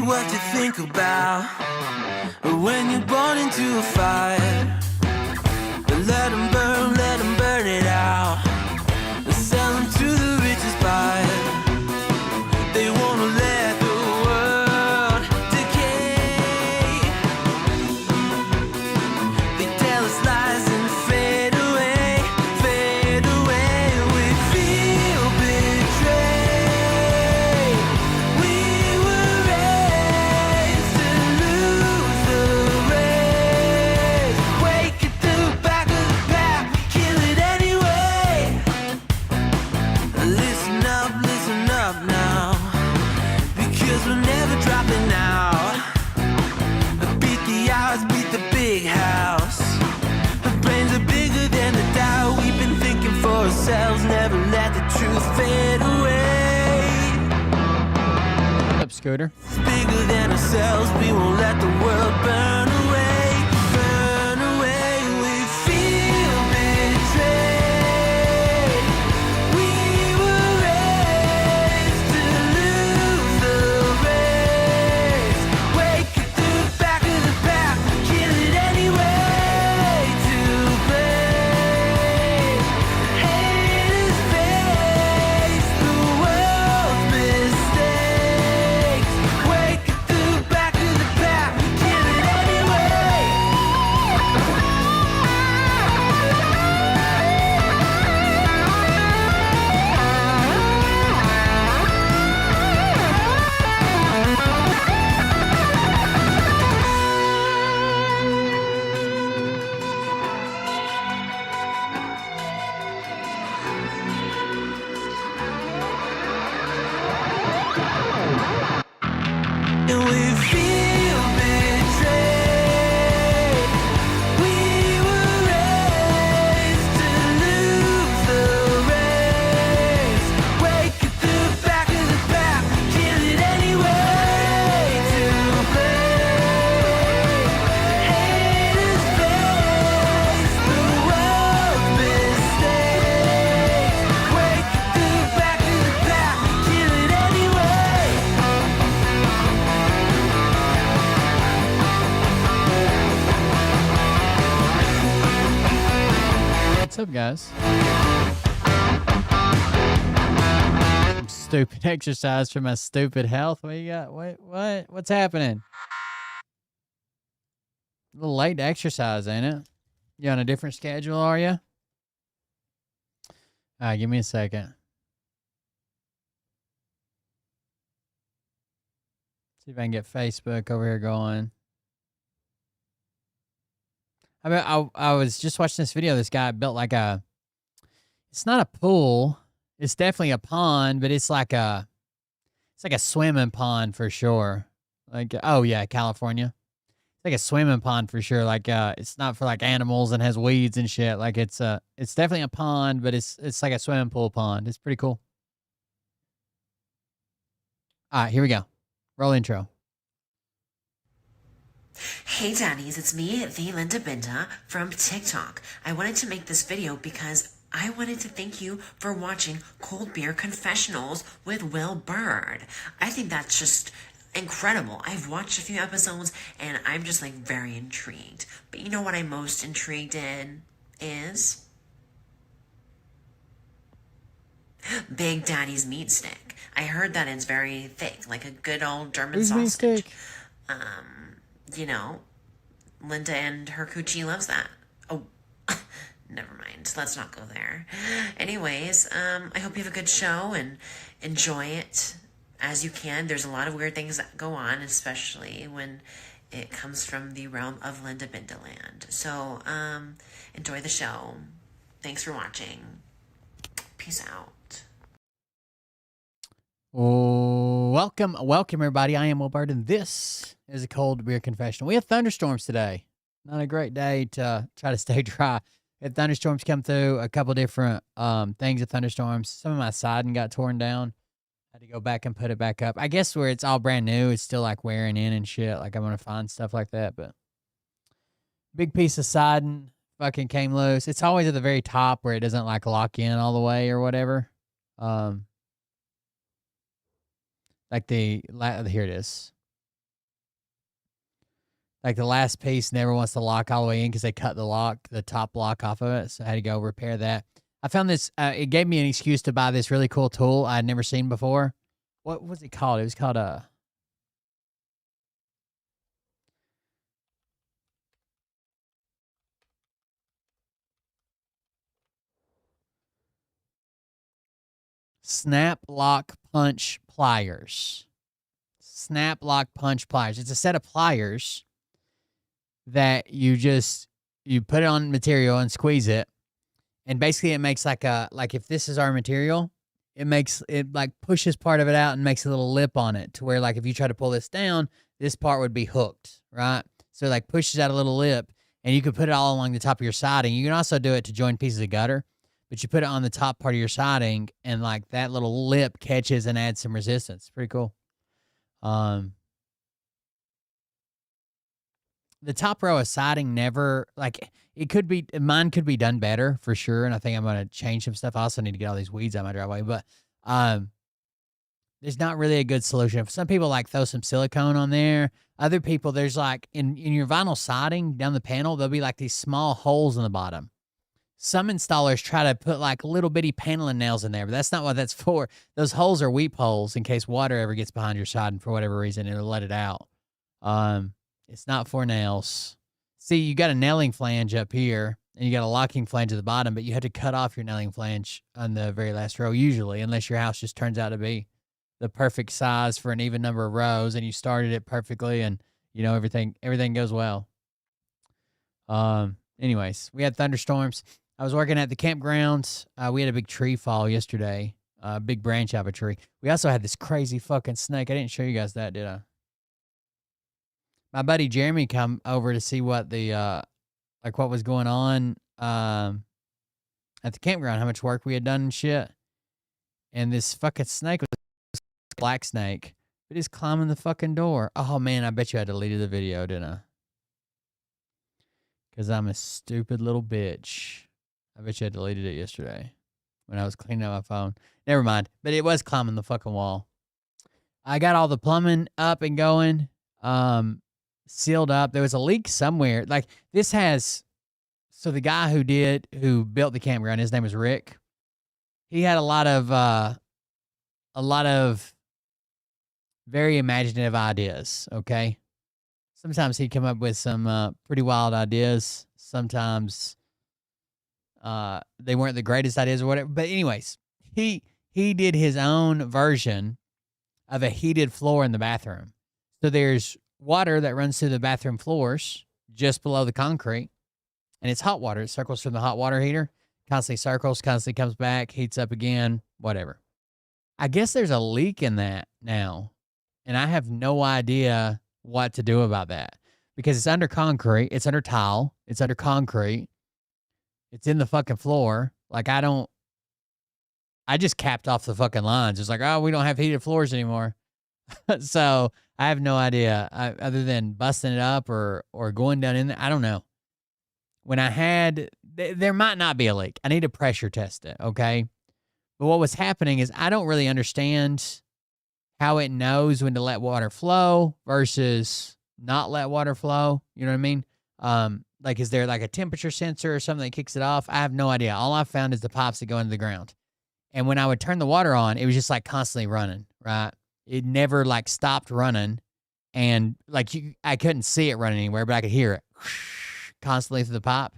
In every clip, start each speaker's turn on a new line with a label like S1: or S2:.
S1: What you think about when you're born into a fire? Let them burn it out. Sell them to the richest buyer. They wanna let the world decay. They tell us lies and fade away, fade away. We feel betrayed. We were raised to lose the race. Wake at the back of the pack, kill it anyway. Listen up now, because we're never dropping out. Beat the odds, beat the big house. Our brains are bigger than the doubt. We've been thinking for ourselves, never let the truth fade away.
S2: What's up, Scooter?
S1: It's bigger than ourselves, we won't let the world burn away, burn away. We feel betrayed. We were raised to lose the race. Wake at the back of the pack, kill it anyway. To blame, haters face the world's mistakes. Wake at the back of the pack, kill it anyway. And we feel betrayed. We were raised to lose the race.
S2: guys. Some stupid exercise for my stupid health. What you got? What's happening? A little late to exercise, ain't it? You on a different schedule, are you? All right, give me a second. See if I can get Facebook over here going. I mean, I was just watching this video. This guy built like a. It's not a pool. It's definitely a pond, but it's like a swimming pond for sure. Like, oh yeah, California. It's like a swimming pond for sure. Like, it's not for like animals and has weeds and shit. Like, it's definitely a pond, but it's like a swimming pool pond. It's pretty cool. All right, here we go. Roll intro.
S3: Hey daddies, it's me, the Linda Binda from TikTok. I wanted to make this video because I wanted to thank you for watching Cold Beer Confessionals with Will Bird. I think that's just incredible. I've watched a few episodes and I'm just like very intrigued. But you know what I'm most intrigued in is Big Daddy's meat stick. I heard that it's very thick, like a good old German sausage. You know, Linda and her coochie loves that. Oh, never mind. Let's not go there. Anyways, I hope you have a good show and enjoy it as you can. There's a lot of weird things that go on, especially when it comes from the realm of Linda Bindaland. So, enjoy the show. Thanks for watching. Peace out.
S2: Welcome everybody. I am Will Bird, and this is a Cold Beer Confessional. We have thunderstorms today. Not a great day to try to stay dry. We had thunderstorms come through, a couple different things of thunderstorms. Some of my siding got torn down. Had to go back and put it back up. I guess where it's all brand new, it's still like wearing in and shit. Like I'm going to find stuff like that, but big piece of siding fucking came loose. It's always at the very top where it doesn't like lock in all the way or whatever. Like here it is. Like the last piece never wants to lock all the way in because they cut the top lock off of it. So I had to go repair that. I found this, it gave me an excuse to buy this really cool tool I had never seen before. What was it called? It was called Snap Lock Punch Pliers. Snap Lock Punch Pliers. It's a set of pliers that you put it on material and squeeze it. And basically it makes like if this is our material, it like pushes part of it out and makes a little lip on it to where like if you try to pull this down, this part would be hooked, right? So it like pushes out a little lip and you can put it all along the top of your siding. You can also do it to join pieces of gutter, but you put it on the top part of your siding and like that little lip catches and adds some resistance. Pretty cool. The top row of siding never, like, mine could be done better for sure, and I think I'm going to change some stuff. I also need to get all these weeds out of my driveway, but there's not really a good solution. Some people, like, throw some silicone on there. Other people, there's, like, in your vinyl siding down the panel, there'll be, like, these small holes in the bottom. Some installers try to put, like, little bitty paneling nails in there, but that's not what that's for. Those holes are weep holes in case water ever gets behind your siding for whatever reason, it'll let it out. It's not for nails. See, you got a nailing flange up here, and you got a locking flange at the bottom, but you have to cut off your nailing flange on the very last row, usually, unless your house just turns out to be the perfect size for an even number of rows, and you started it perfectly, and, you know, everything goes well. Anyways, we had thunderstorms. I was working at the campgrounds. We had a big tree fall yesterday, a big branch out of a tree. We also had this crazy fucking snake. I didn't show you guys that, did I? My buddy Jeremy come over to see what what was going on at the campground, how much work we had done and shit. And this fucking snake was a black snake. It is climbing the fucking door. Oh man, I bet you I deleted the video, didn't I? Because I'm a stupid little bitch. I bet you I deleted it yesterday when I was cleaning up my phone. Never mind. But it was climbing the fucking wall. I got all the plumbing up and going. Sealed up. There was a leak somewhere. Like, this has So the guy who built the campground, his name was Rick. He had a lot of very imaginative ideas. Okay, sometimes he'd come up with some pretty wild ideas. Sometimes they weren't the greatest ideas or whatever. But anyways, he did his own version of a heated floor in the bathroom. So there's water that runs through the bathroom floors just below the concrete, and it's hot water. It circles from the hot water heater, constantly circles, constantly comes back, heats up again, whatever. I guess there's a leak in that now, and I have no idea what to do about that because it's under concrete, it's under tile, it's under concrete, it's in the fucking floor. Like, I just capped off the fucking lines. It's like, oh, we don't have heated floors anymore. So I have no idea other than busting it up or going down in there. I don't know. When I had, there might not be a leak. I need to pressure test it, okay? But what was happening is I don't really understand how it knows when to let water flow versus not let water flow. You know what I mean? Like, is there like a temperature sensor or something that kicks it off? I have no idea. All I found is the pipes that go into the ground. And when I would turn the water on, it was just like constantly running, right? It never like stopped running. And like I couldn't see it running anywhere, but I could hear it constantly through the pipe.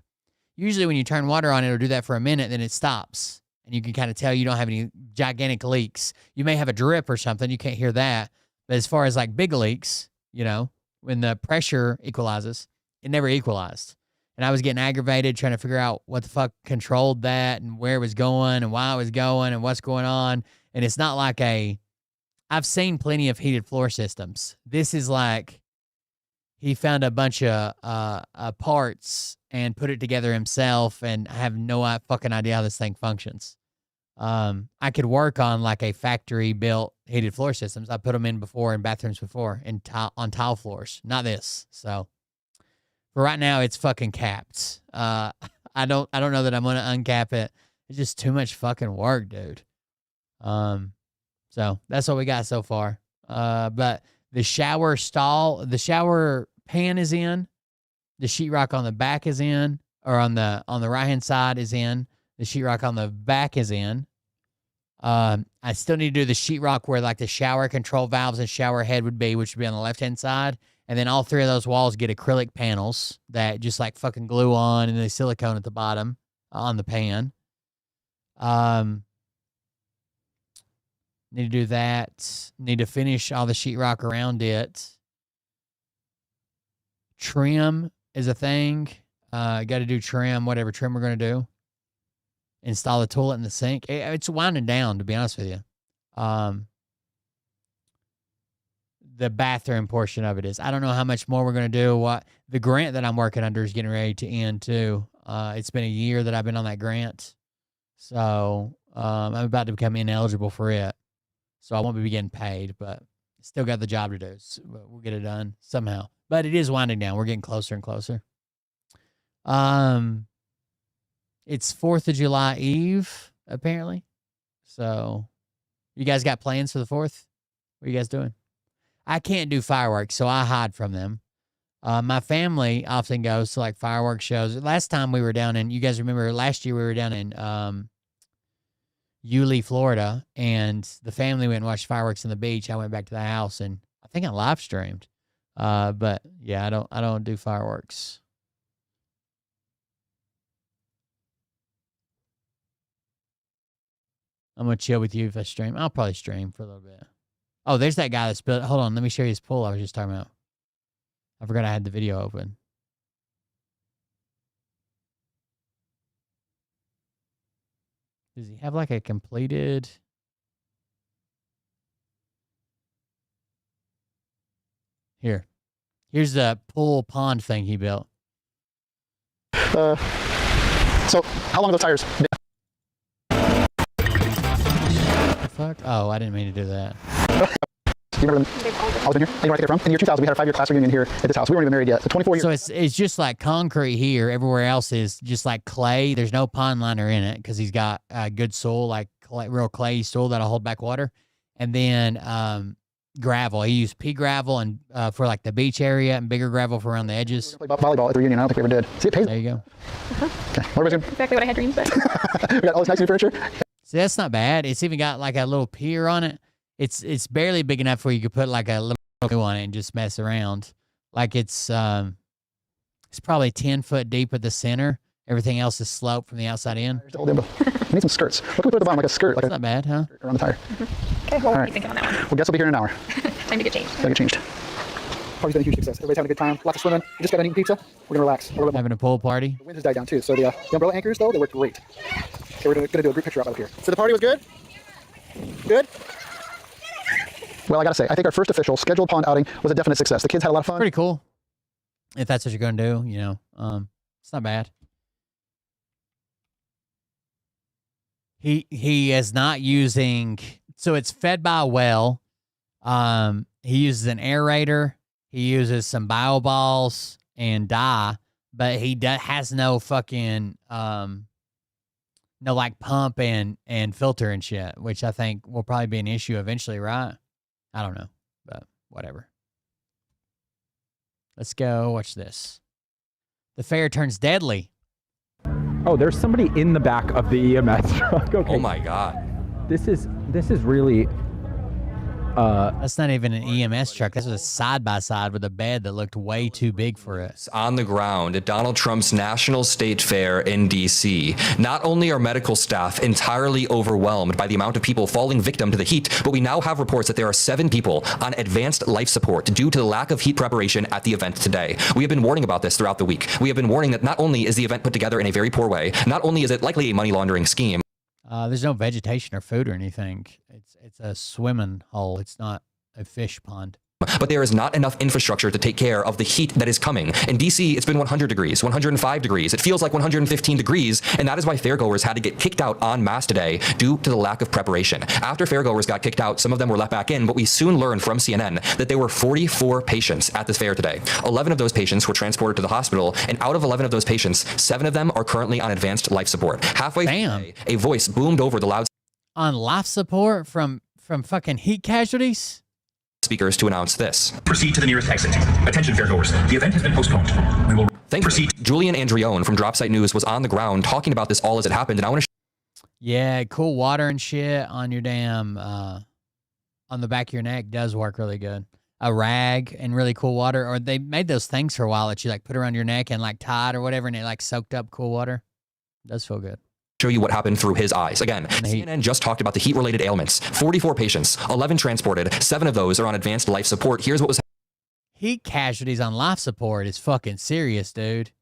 S2: Usually when you turn water on, it'll do that for a minute, then it stops. And you can kind of tell you don't have any gigantic leaks. You may have a drip or something. You can't hear that. But as far as like big leaks, you know, when the pressure equalizes, it never equalized. And I was getting aggravated trying to figure out what the fuck controlled that and where it was going and why it was going and what's going on. And it's not like I've seen plenty of heated floor systems. This is like he found a bunch of parts and put it together himself, and I have no fucking idea how this thing functions. I could work on like a factory built heated floor systems. I put them in before in bathrooms before and on tile floors, not this. So for right now, it's fucking capped. I don't know that I'm gonna uncap it. It's just too much fucking work, dude. So that's what we got so far. But the shower pan is in. The sheetrock on the back is in, or on the right hand side is in. The sheetrock on the back is in. I still need to do the sheetrock where like the shower control valves and shower head would be, which would be on the left hand side. And then all three of those walls get acrylic panels that just like fucking glue on, and the silicone at the bottom on the pan. Need to do that. Need to finish all the sheetrock around it. Trim is a thing. Got to do trim, whatever trim we're going to do. Install the toilet in the sink. It's winding down, to be honest with you. The bathroom portion of it is. I don't know how much more we're going to do. What the grant that I'm working under is getting ready to end too. It's been a year that I've been on that grant. So I'm about to become ineligible for it. So I won't be getting paid, but still got the job to do. So we'll get it done somehow. But it is winding down. We're getting closer and closer. It's 4th of July Eve, apparently. So you guys got plans for the 4th? What are you guys doing? I can't do fireworks, so I hide from them. My family often goes to like fireworks shows. Last time we were down in, you guys remember last year we were down in Yulee, Florida, and the family went and watched fireworks on the beach. I went back to the house, and I think I live streamed. But yeah, I don't do fireworks. I'm gonna chill with you if I stream. I'll probably stream for a little bit. Oh, there's that guy that's built. Hold on, let me show you his pool I was just talking about. I forgot I had the video open. Does he have like a completed? Here's the pool pond thing he built.
S4: So how long are those tires?
S2: The fuck? Oh, I didn't mean to do that.
S4: You remember them? All been here? And you know where I get it from? In the year 2000, we had our 5-year class reunion here at this house. We weren't even married yet. So 24 years.
S2: So it's just like concrete here. Everywhere else is just like clay. There's no pond liner in it because he's got good soil, like real clay soil that'll hold back water. And then gravel. He used pea gravel and for like the beach area and bigger gravel for around the edges.
S4: Play volleyball at the reunion. I don't think we ever did. See, it pays.
S2: There you go.
S4: Okay. What
S5: Exactly what I had dreams of.
S4: We got all this nice new furniture.
S2: See, that's not bad. It's even got like a little pier on it. It's barely big enough where you could put like a little canoe on it and just mess around. Like it's probably 10 foot deep at the center. Everything else is sloped from the outside in.
S4: We need some skirts. What can we put at the bottom? Like a skirt. Like
S2: That's not bad, huh?
S4: around the tire.
S5: Okay, well,
S4: All
S5: what
S4: right.
S5: do you think on that one?
S4: Well, guess we'll be here in an hour.
S5: Time to get changed.
S4: Gotta get changed. Party's been a huge success. Everybody's having a good time. Lots of swimming. We just got done eating pizza. We're gonna relax a little bit more.
S2: Having a pool party.
S4: The wind has died down too. So the umbrella anchors though, they work great. Okay, we're gonna do a group picture up here. So the party was good? Good? Well, I gotta say, I think our first official scheduled pond outing was a definite success. The kids had a lot of fun.
S2: Pretty cool. If that's what you're going to do, you know, it's not bad. He is not using, so it's fed by a well. He uses an aerator. He uses some bio balls and dye, but he has no fucking, no like pump and filter and shit, which I think will probably be an issue eventually, right? I don't know, but whatever. Let's go. Watch this. The fair turns deadly.
S6: Oh, there's somebody in the back of the EMS truck. Okay.
S7: Oh my God.
S6: This is really
S2: That's not even an EMS truck. This was a side-by-side with a bed that looked way too big for it.
S7: On the ground at Donald Trump's National State Fair in D.C. Not only are medical staff entirely overwhelmed by the amount of people falling victim to the heat, but we now have reports that there are 7 people on advanced life support due to the lack of heat preparation at the event today. We have been warning about this throughout the week. We have been warning that not only is the event put together in a very poor way, not only is it likely a money laundering scheme.
S2: There's no vegetation or food or anything. It's a swimming hole. It's not a fish pond.
S7: But there is not enough infrastructure to take care of the heat that is coming. In DC, it's been 100 degrees, 105 degrees. It feels like 115 degrees, and that is why fairgoers had to get kicked out en masse today due to the lack of preparation. After fairgoers got kicked out, some of them were let back in, but we soon learned from CNN that there were 44 patients at this fair today. 11 of those patients were transported to the hospital, and out of 11 of those patients, 7 of them are currently on advanced life support. Halfway through the day, a voice boomed over the loud
S2: On life support from fucking heat casualties?
S7: speakers to announce this.
S8: Proceed to the nearest exit. Attention fairgoers, the event has been postponed. We will proceed.
S7: Julian Andrione from Dropsite News was on the ground talking about this all as it happened, and I want to
S2: Yeah, cool water and shit on your damn, on the back of your neck does work really good. A rag and really cool water, or they made those things for a while that you like put around your neck and like tie it or whatever, and it like soaked up cool water. It does feel good.
S7: show you what happened through his eyes. Again, CNN just talked about the heat-related ailments. 44 patients, 11 transported, 7 of those are on advanced life support. Here's what was
S2: Heat casualties on life support is fucking serious, dude.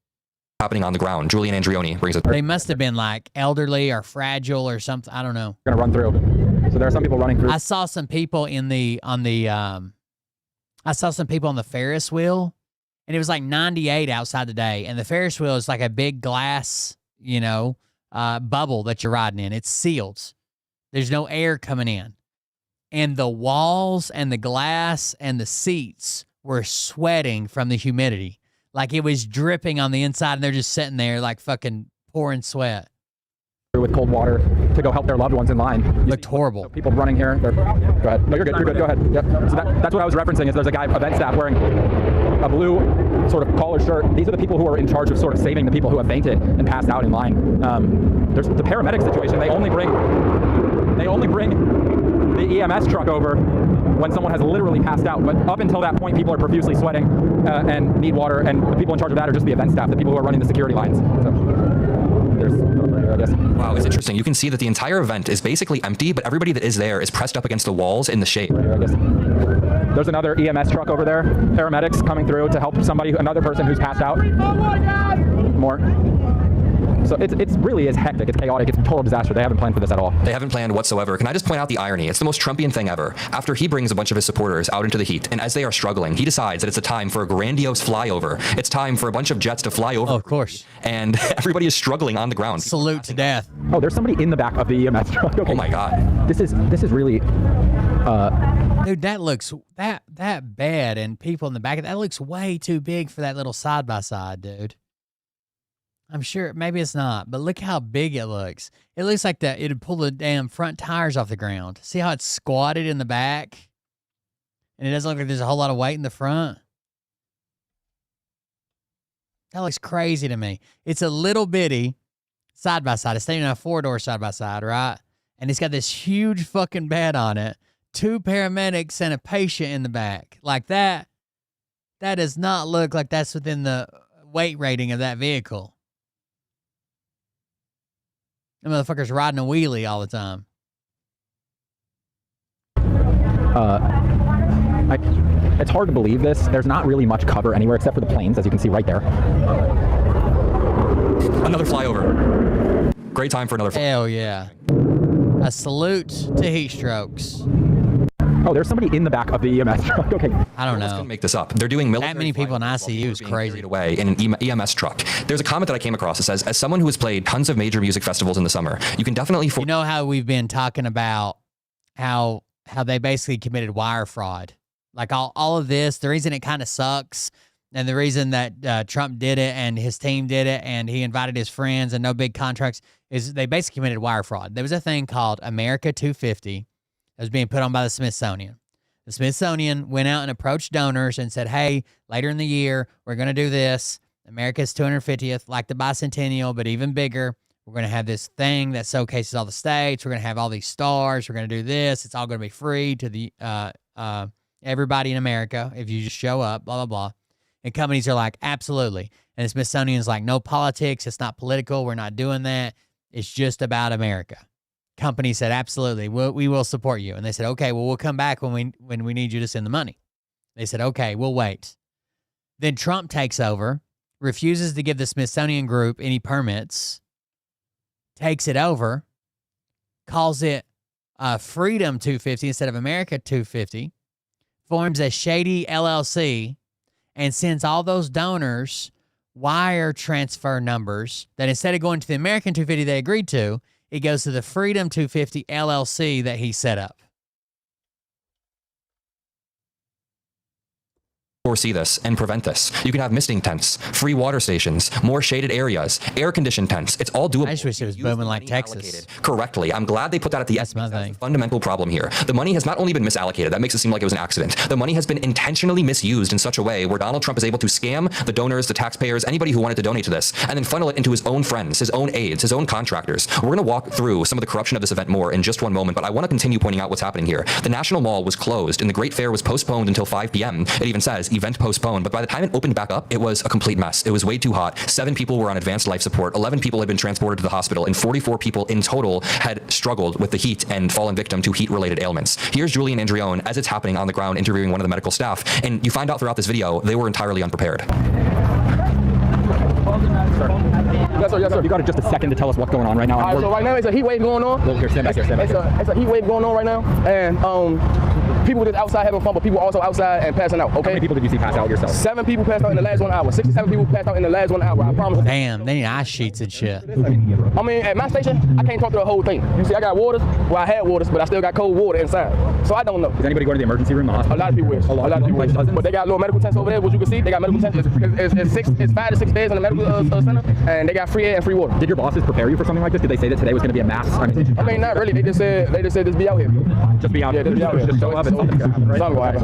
S7: happening on the ground. Julian Andrione brings it.
S2: They must have been like elderly or fragile or something. I don't know.
S6: gonna run through. So there are some people running through.
S2: I saw some people I saw some people on the Ferris wheel, and it was like 98 outside today. And the Ferris wheel is like a big glass, bubble that you're riding in. It's sealed. There's no air coming in. And the walls and the glass and the seats were sweating from the humidity. Like it was dripping on the inside, and they're just sitting there like fucking pouring sweat.
S6: With cold water to go help their loved ones in line.
S2: Looked horrible.
S6: So people running here. Go ahead. No, you're good. You're good. Go ahead. Yep. So that's what I was referencing. Is there's a guy, event staff, wearing a blue sort of collar shirt. These are the people who are in charge of sort of saving the people who have fainted and passed out in line. There's the paramedic situation. They only bring the EMS truck over when someone has literally passed out. But up until that point, people are profusely sweating and need water. And the people in charge of that are just the event staff, the people who are running the security lines. So there's, I guess.
S7: Wow, it's interesting. You can see that the entire event is basically empty, but everybody that is there is pressed up against the walls in the shade.
S6: I guess. There's another EMS truck over there. Paramedics coming through to help another person who's passed out. Oh my God! More. So it's really is hectic. It's chaotic. It's a total disaster. They haven't planned for this at all.
S7: They haven't planned whatsoever. Can I just point out the irony? It's the most Trumpian thing ever. After he brings a bunch of his supporters out into the heat, and as they are struggling, he decides that it's a time for a grandiose flyover. It's time for a bunch of jets to fly over.
S2: Oh, of course.
S7: And everybody is struggling on the ground.
S2: Salute to death.
S6: Oh, there's somebody in the back of the EMS truck. Okay.
S7: Oh my God.
S6: This is really.
S2: Dude, that looks that bad, and people in the back of that looks way too big for that little side by side, dude. I'm sure maybe it's not, but look how big it looks. It looks like it'd pull the damn front tires off the ground. See how it's squatted in the back? And it doesn't look like there's a whole lot of weight in the front. That looks crazy to me. It's a little bitty side-by-side. It's not even a 4-door side-by-side, right? And it's got this huge fucking bed on it. 2 paramedics and a patient in the back. Like that does not look like that's within the weight rating of that vehicle. The motherfucker's riding a wheelie all the time.
S6: It's hard to believe this. There's not really much cover anywhere except for the planes, as you can see right there.
S7: Another flyover. Great time for another flyover.
S2: Hell yeah. A salute to heat strokes.
S6: Oh, there's somebody in the back of the EMS truck. Okay.
S2: I don't know.
S7: Make this up. They're doing military.
S2: That many people in
S7: flyovers while
S2: ICU
S7: people
S2: is
S7: are being
S2: crazy.
S7: carried away in an EMS truck. There's a comment that I came across that says, as someone who has played tons of major music festivals in the summer, you can definitely.
S2: You know how we've been talking about how they basically committed wire fraud. Like all of this, the reason it kind of sucks and the reason that Trump did it and his team did it and he invited his friends and no big contracts is they basically committed wire fraud. There was a thing called America 250 that was being put on by the Smithsonian. The Smithsonian went out and approached donors and said, hey, later in the year, we're going to do this. America's 250th, like the bicentennial, but even bigger. We're going to have this thing that showcases all the states. We're going to have all these stars. We're going to do this. It's all going to be free to the everybody in America if you just show up, blah, blah, blah. And companies are like, absolutely. And the Smithsonian's like, no politics. It's not political. We're not doing that. It's just about America. Company said, absolutely, we will support you. And they said, okay, well, we'll come back when we need you to send the money. They said, okay, we'll wait. Then Trump takes over, refuses to give the Smithsonian Group any permits, takes it over, calls it Freedom 250 instead of America 250, forms a shady LLC, and sends all those donors wire transfer numbers that instead of going to the American 250 they agreed to, it goes to the Freedom 250 LLC that he set up.
S7: Foresee this and prevent this. You can have misting tents, free water stations, more shaded areas, air-conditioned tents. It's all doable.
S2: I just wish it was booming like Texas.
S7: Correctly. I'm glad they put that at the end.
S2: That's
S7: the fundamental problem here. The money has not only been misallocated, that makes it seem like it was an accident. The money has been intentionally misused in such a way where Donald Trump is able to scam the donors, the taxpayers, anybody who wanted to donate to this, and then funnel it into his own friends, his own aides, his own contractors. We're going to walk through some of the corruption of this event more in just one moment, but I want to continue pointing out what's happening here. The National Mall was closed and the Great Fair was postponed until 5 p.m. It even says event postponed, but by the time it opened back up, it was a complete mess. It was way too hot. 7 people were on advanced life support. 11 people had been transported to the hospital, and 44 people in total had struggled with the heat and fallen victim to heat-related ailments. Here's Julian Andrione as it's happening on the ground interviewing one of the medical staff, and you find out throughout this video, they were entirely unprepared.
S6: Yes, sir. Yes, sir. You got just a second to tell us what's going on right now.
S9: All right, so right now it's a heat wave going on.
S6: Well, here, stand back here. Stand back here.
S9: It's a heat wave going on right now, and people just outside having fun, but people also outside and passing out. Okay.
S6: How many people did you see pass out yourself?
S9: 7 people passed out in the last 1 hour. 67 people passed out in the last 1 hour. I promise.
S2: Damn, they need ice sheets and shit.
S9: I mean, at my station, I can't talk through the whole thing. You see, I got waters. Well, I had waters, but I still got cold water inside. So I don't know.
S6: Is anybody going to the emergency room, the hospital?
S9: A lot of people is. A lot of people is. But they got little medical tents over there, which you can see. They got medical tents. It's 5 to 6 days in the medical center, and they got free air and free water.
S6: Did your bosses prepare you for something like this? Did they say that today was going to be a mass?
S9: I mean, not really. They just said just be out here.
S6: Just be out here.
S9: Yeah, just be out here.
S6: Just show up and something's going to happen, right?
S9: Something will happen.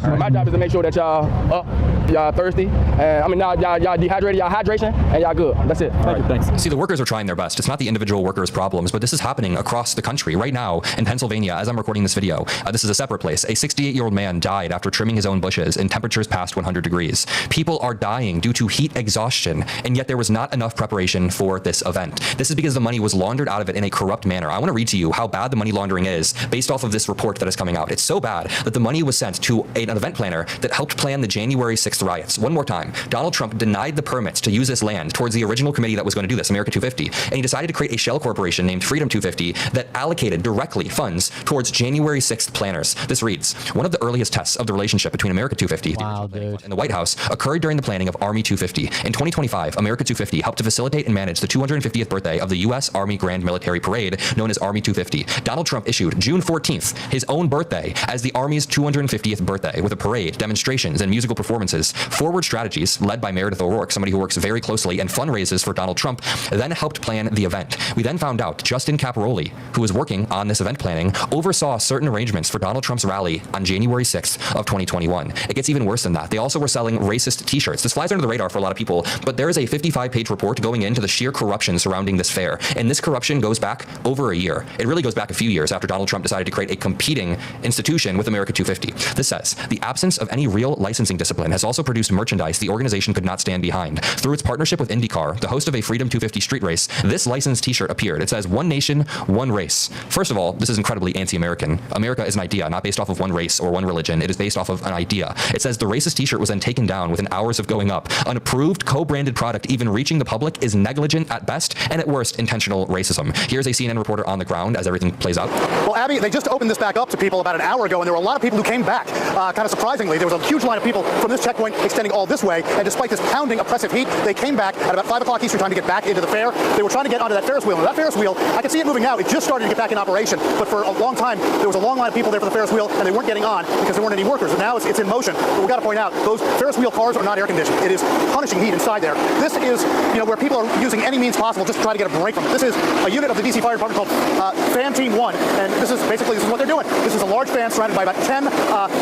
S9: Well, my job is to make sure that y'all up, y'all thirsty, and I mean y'all dehydrated, y'all hydration, and y'all good. That's it.
S6: All right, thanks.
S7: See, the workers are trying their best. It's not the individual workers' problems, but this is happening across the country right now in Pennsylvania as I'm recording this video. This is a separate place. A 68-year-old man died after trimming his own bushes in temperatures past 100 degrees. People are dying due to heat exhaustion, and yet there was not enough preparation for this event. This is because the money was laundered out of it in a corrupt manner. I want to read to you how bad the money laundering is based off of this report that is coming out. It's so bad that the money was sent to an event planner that helped plan the January 6th riots. One more time, Donald Trump denied the permits to use this land towards the original committee that was going to do this, America 250, and he decided to create a shell corporation named Freedom 250 that allocated directly funds towards January 6th planners. This reads, one of the earliest tests of the relationship between America 250 and the White House occurred during the planning of Army 250. In 2025, America 250 helped to facilitate and manage the 250th birthday of the U.S. Army Grand Military Parade known as Army 250. Donald Trump issued June 14th, his own birthday, as the the Army's 250th birthday with a parade, demonstrations, and musical performances. Forward Strategies, led by Meredith O'Rourke, somebody who works very closely and fundraises for Donald Trump, then helped plan the event. We then found out Justin Caparoli, who was working on this event planning, oversaw certain arrangements for Donald Trump's rally on January 6th of 2021. It gets even worse than that. They also were selling racist t-shirts. This flies under the radar for a lot of people, but there is a 55-page report going into the sheer corruption surrounding this fair. And this corruption goes back over a year. It really goes back a few years after Donald Trump decided to create a competing institution with America 250. This says, the absence of any real licensing discipline has also produced merchandise the organization could not stand behind. Through its partnership with IndyCar, the host of a Freedom 250 street race, this licensed t-shirt appeared. It says, one nation, one race. First of all, this is incredibly anti-American. America is an idea, not based off of one race or one religion. It is based off of an idea. It says the racist t-shirt was then taken down within hours of going up. An approved, co-branded product even reaching the public is negligent at best and at worst intentional racism. Here's a CNN reporter on the ground as everything plays out.
S4: Well, Abby, they just opened this back up to people about an hour ago, and there were a lot of people who came back. Kind of surprisingly, there was a huge line of people from this checkpoint extending all this way, and despite this pounding, oppressive heat, they came back at about 5 o'clock Eastern time to get back into the fair. They were trying to get onto that Ferris wheel, and that Ferris wheel, I can see it moving now. It just started to get back in operation, but for a long time, there was a long line of people there for the Ferris wheel, and they weren't getting on because there weren't any workers. And now it's in motion. But we've got to point out, those Ferris wheel cars are not air conditioned. It is punishing heat inside there. This is, where people are using any means possible just to try to get a break from it. This is a unit of the DC Fire Department called Fan Team 1, and this is what they're doing. This is a large fan surrounded by about 10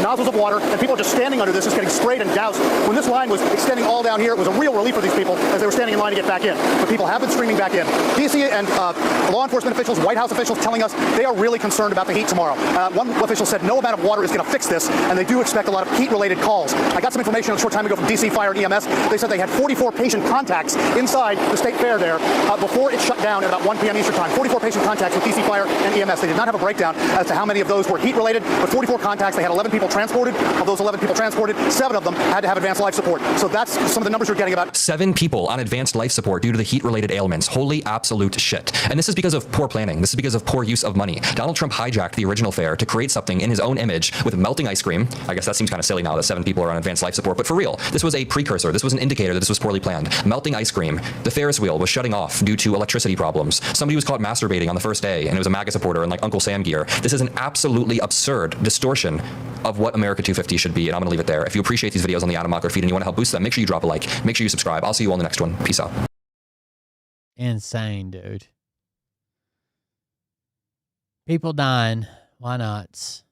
S4: nozzles of water, and people are just standing under this, just getting sprayed and doused. When this line was extending all down here, it was a real relief for these people as they were standing in line to get back in. But people have been streaming back in. DC and law enforcement officials, White House officials telling us they are really concerned about the heat tomorrow. One official said no amount of water is going to fix this, and they do expect a lot of heat-related calls. I got some information a short time ago from DC Fire and EMS. They said they had 44 patient contacts inside the state fair there before it shut down at about 1 p.m. Eastern time. 44 patient contacts with DC Fire and EMS. They did not have a breakdown as to how many of those were heat-related, but 44 contacts. They had 11 people transported. Of those 11 people transported, 7 of them had to have advanced life support. So that's some of the numbers you're getting about.
S7: 7 people on advanced life support due to the heat-related ailments. Holy absolute shit. And this is because of poor planning. This is because of poor use of money. Donald Trump hijacked the original fair to create something in his own image with melting ice cream. I guess that seems kind of silly now that 7 people are on advanced life support, but for real, this was a precursor. This was an indicator that this was poorly planned. Melting ice cream. The Ferris wheel was shutting off due to electricity problems. Somebody was caught masturbating on the first day, and it was a MAGA supporter in like Uncle Sam gear. This is an absolutely absurd distortion of what America 250 should be, and I'm going to leave it there. If you appreciate these videos on the Adam Mocker feed and you want to help boost them, make sure you drop a like. Make sure you subscribe. I'll see you all in the next one. Peace out.
S2: Insane, dude. People dying. Why not?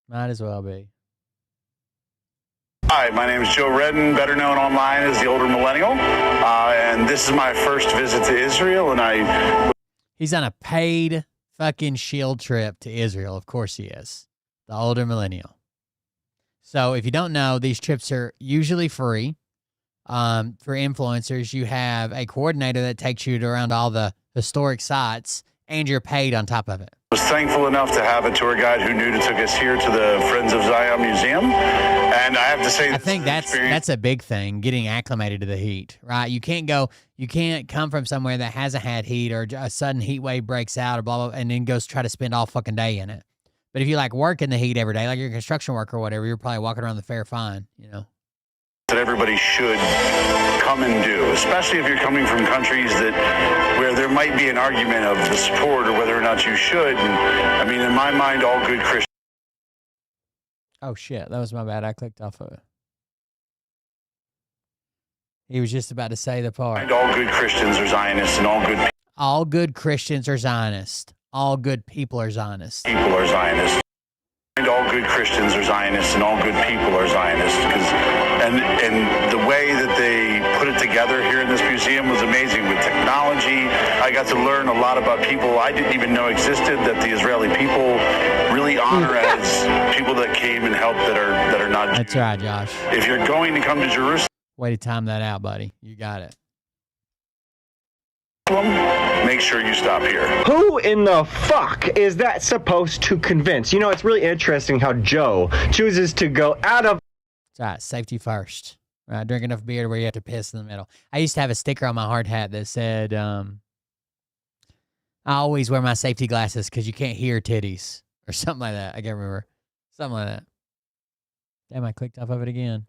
S2: Might as well be.
S10: Hi, my name is Joe Redden, better known online as the Older Millennial, and this is my first visit to Israel, and
S2: He's on a paid fucking shield trip to Israel. Of course he is. The Older Millennial. So if you don't know, these trips are usually free. For influencers, you have a coordinator that takes you around all the historic sites, and you're paid on top of it.
S10: I was thankful enough to have a tour guide who knew to take us here to the Friends of Zion Museum, and I have to say,
S2: I think that's a big thing, getting acclimated to the heat, right? You can't come from somewhere that hasn't had heat or a sudden heat wave breaks out or blah, blah, and then goes try to spend all fucking day in it. But if you like work in the heat every day, like you're a construction worker or whatever, you're probably walking around the fair fine,
S10: that everybody should come and do, especially if you're coming from countries where there might be an argument of the support or whether or not you should. And, I mean, in my mind, all good Christians.
S2: Oh shit, that was my bad. I clicked off of it. He was just about to say the part.
S10: All good Christians are Zionists, and
S2: all good Christians are Zionists. All good people are Zionists.
S10: People are Zionists. All good Christians are Zionists, and all good people are Zionists. And the way that they put it together here in this museum was amazing with technology. I got to learn a lot about people I didn't even know existed, that the Israeli people really honor as people that came and helped that are not.
S2: That's right, Josh.
S10: If you're going to come to Jerusalem,
S2: way to time that out, buddy. You got it.
S10: make sure you stop here.
S11: Who in the fuck is that supposed to convince? It's really interesting how Joe chooses to go out of...
S2: It's all right, safety first. Right, drink enough beer where you have to piss in the middle. I used to have a sticker on my hard hat that said, I always wear my safety glasses because you can't hear titties. Or something like that. I can't remember. Something like that. Damn, I clicked off of it again.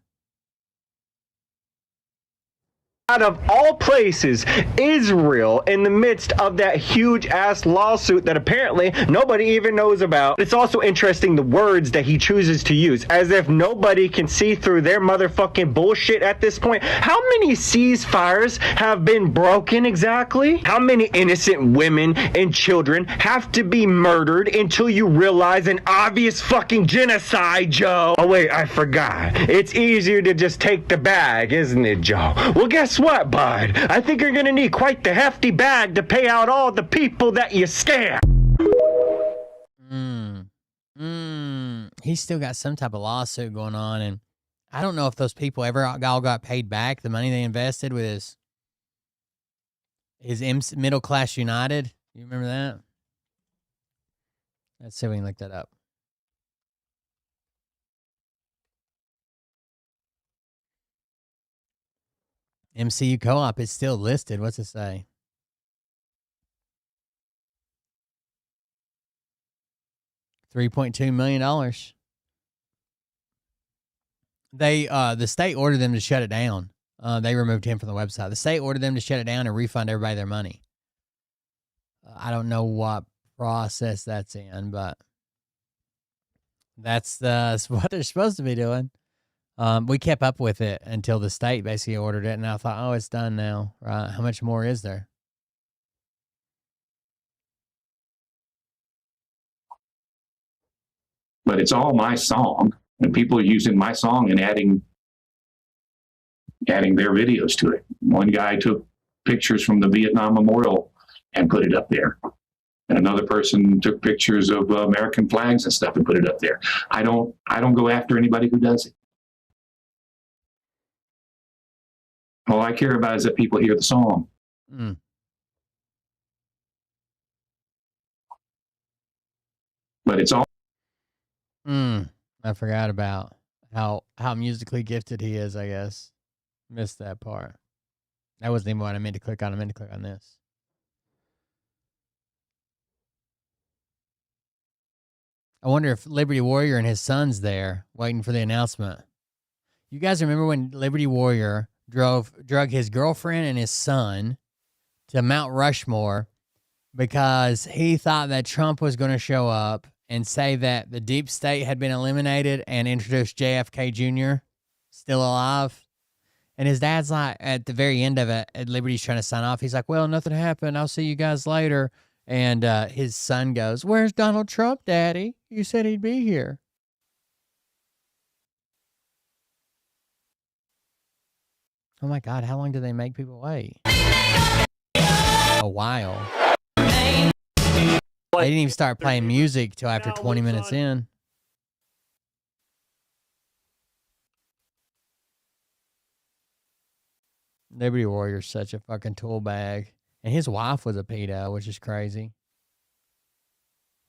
S11: out of all places, Israel, in the midst of that huge ass lawsuit that apparently nobody even knows about. It's also interesting the words that he chooses to use, as if nobody can see through their motherfucking bullshit at this point. How many ceasefires have been broken exactly? How many innocent women and children have to be murdered until you realize an obvious fucking genocide, Joe? Oh wait, I forgot. It's easier to just take the bag, isn't it, Joe? Well, guess what, bud? I think you're gonna need quite the hefty bag to pay out all the people that you scare.
S2: He's still got some type of lawsuit going on, and I don't know if those people ever all got paid back the money they invested with his Middle Class United. You remember that? Let's see if we can look that up. MCU Co-op is still listed. What's it say? $3.2 million. They the state ordered them to shut it down. They removed him from the website. The state ordered them to shut it down and refund everybody their money. I don't know what process that's in, but that's what they're supposed to be doing. We kept up with it until the state basically ordered it, and I thought, oh, it's done now, right? How much more is there?
S12: But it's all my song, and people are using my song and adding their videos to it. One guy took pictures from the Vietnam Memorial and put it up there. And another person took pictures of American flags and stuff and put it up there. I don't go after anybody who does it. All I care about is that people hear the song. But it's all.
S2: I forgot about how musically gifted he is, I guess. Missed that part. That wasn't even what I meant to click on. I meant to click on this. I wonder if Liberty Warrior and his son's there waiting for the announcement. You guys remember when Liberty Warrior drug his girlfriend and his son to Mount Rushmore because he thought that Trump was going to show up and say that the deep state had been eliminated and introduce JFK Jr. still alive? And his dad's like, at the very end of it, at Liberty's trying to sign off, he's like, well, nothing happened. I'll see you guys later. And his son goes, where's Donald Trump, Daddy? You said he'd be here. Oh, my God. How long do they make people wait? A while. They didn't even start playing music till after 20 minutes in. Liberty Warrior's such a fucking tool bag. And his wife was a pedo, which is crazy.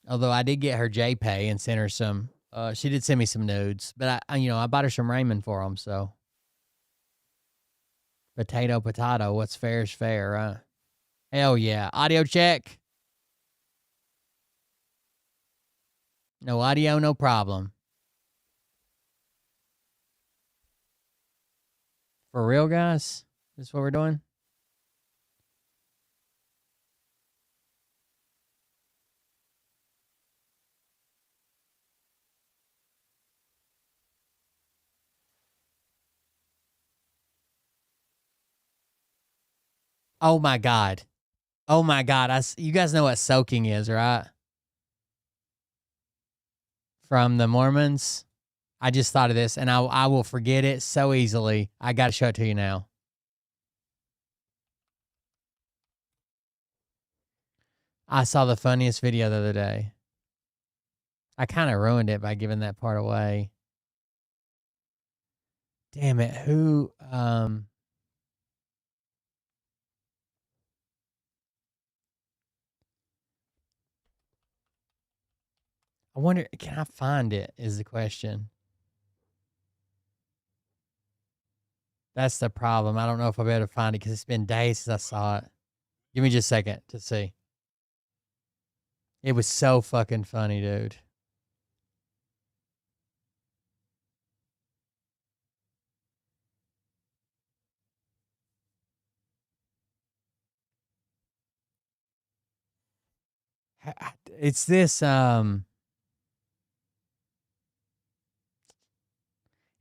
S2: Although I did get her JPay and sent her some. She did send me some nudes. But, I bought her some Raymond for them, so. Potato, what's fair is fair, right? Hell yeah. Audio check. No audio, no problem. For real, guys? This is what we're doing? Oh, my God. Oh, my God. You guys know what soaking is, right? From the Mormons. I just thought of this, and I will forget it so easily. I got to show it to you now. I saw the funniest video the other day. I kind of ruined it by giving that part away. Damn it. Who... I wonder, can I find it is the question. That's the problem. I don't know if I'll be able to find it because it's been days since I saw it. Give me just a second to see. It was so fucking funny, dude. It's this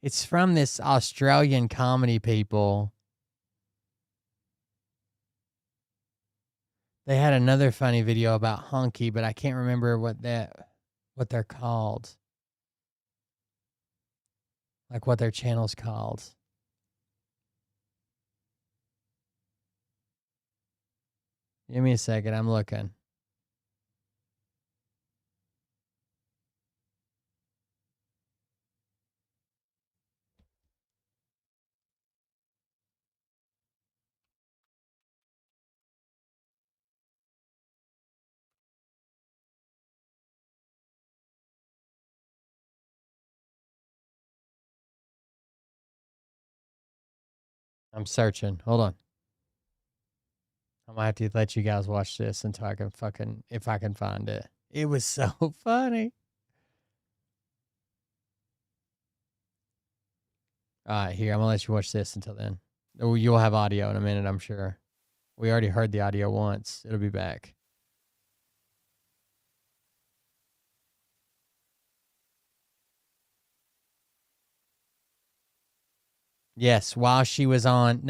S2: it's from this Australian comedy people. They had another funny video about Honky, but I can't remember what they're called. Like what their channel's called. Give me a second, I'm looking. I'm searching. Hold on. I'm gonna have to let you guys watch this until I can if I can find it. It was so funny. All right, here, I'm gonna let you watch this until then. You'll have audio in a minute, I'm sure. We already heard the audio once. It'll be back. Yes, while she was on,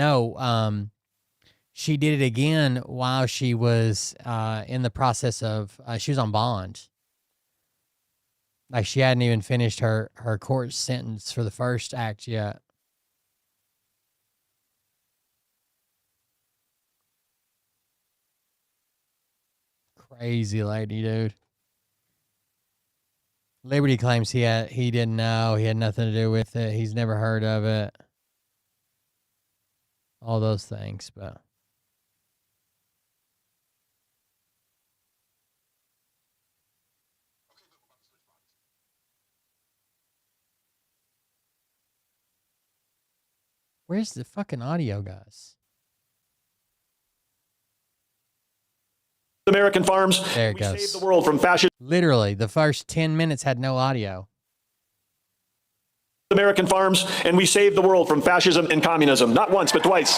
S2: she did it again while she was in the process of, she was on bond. Like she hadn't even finished her court sentence for the first act yet. Crazy lady, dude. Liberty claims he didn't know, he had nothing to do with it, he's never heard of it. All those things, but where's the fucking audio, guys?
S13: American farms.
S2: There it
S13: we
S2: goes.
S13: saved the world from fascism.
S2: Literally, the first 10 minutes had no audio.
S13: American farms, and we saved the world from fascism and communism. Not once, but twice.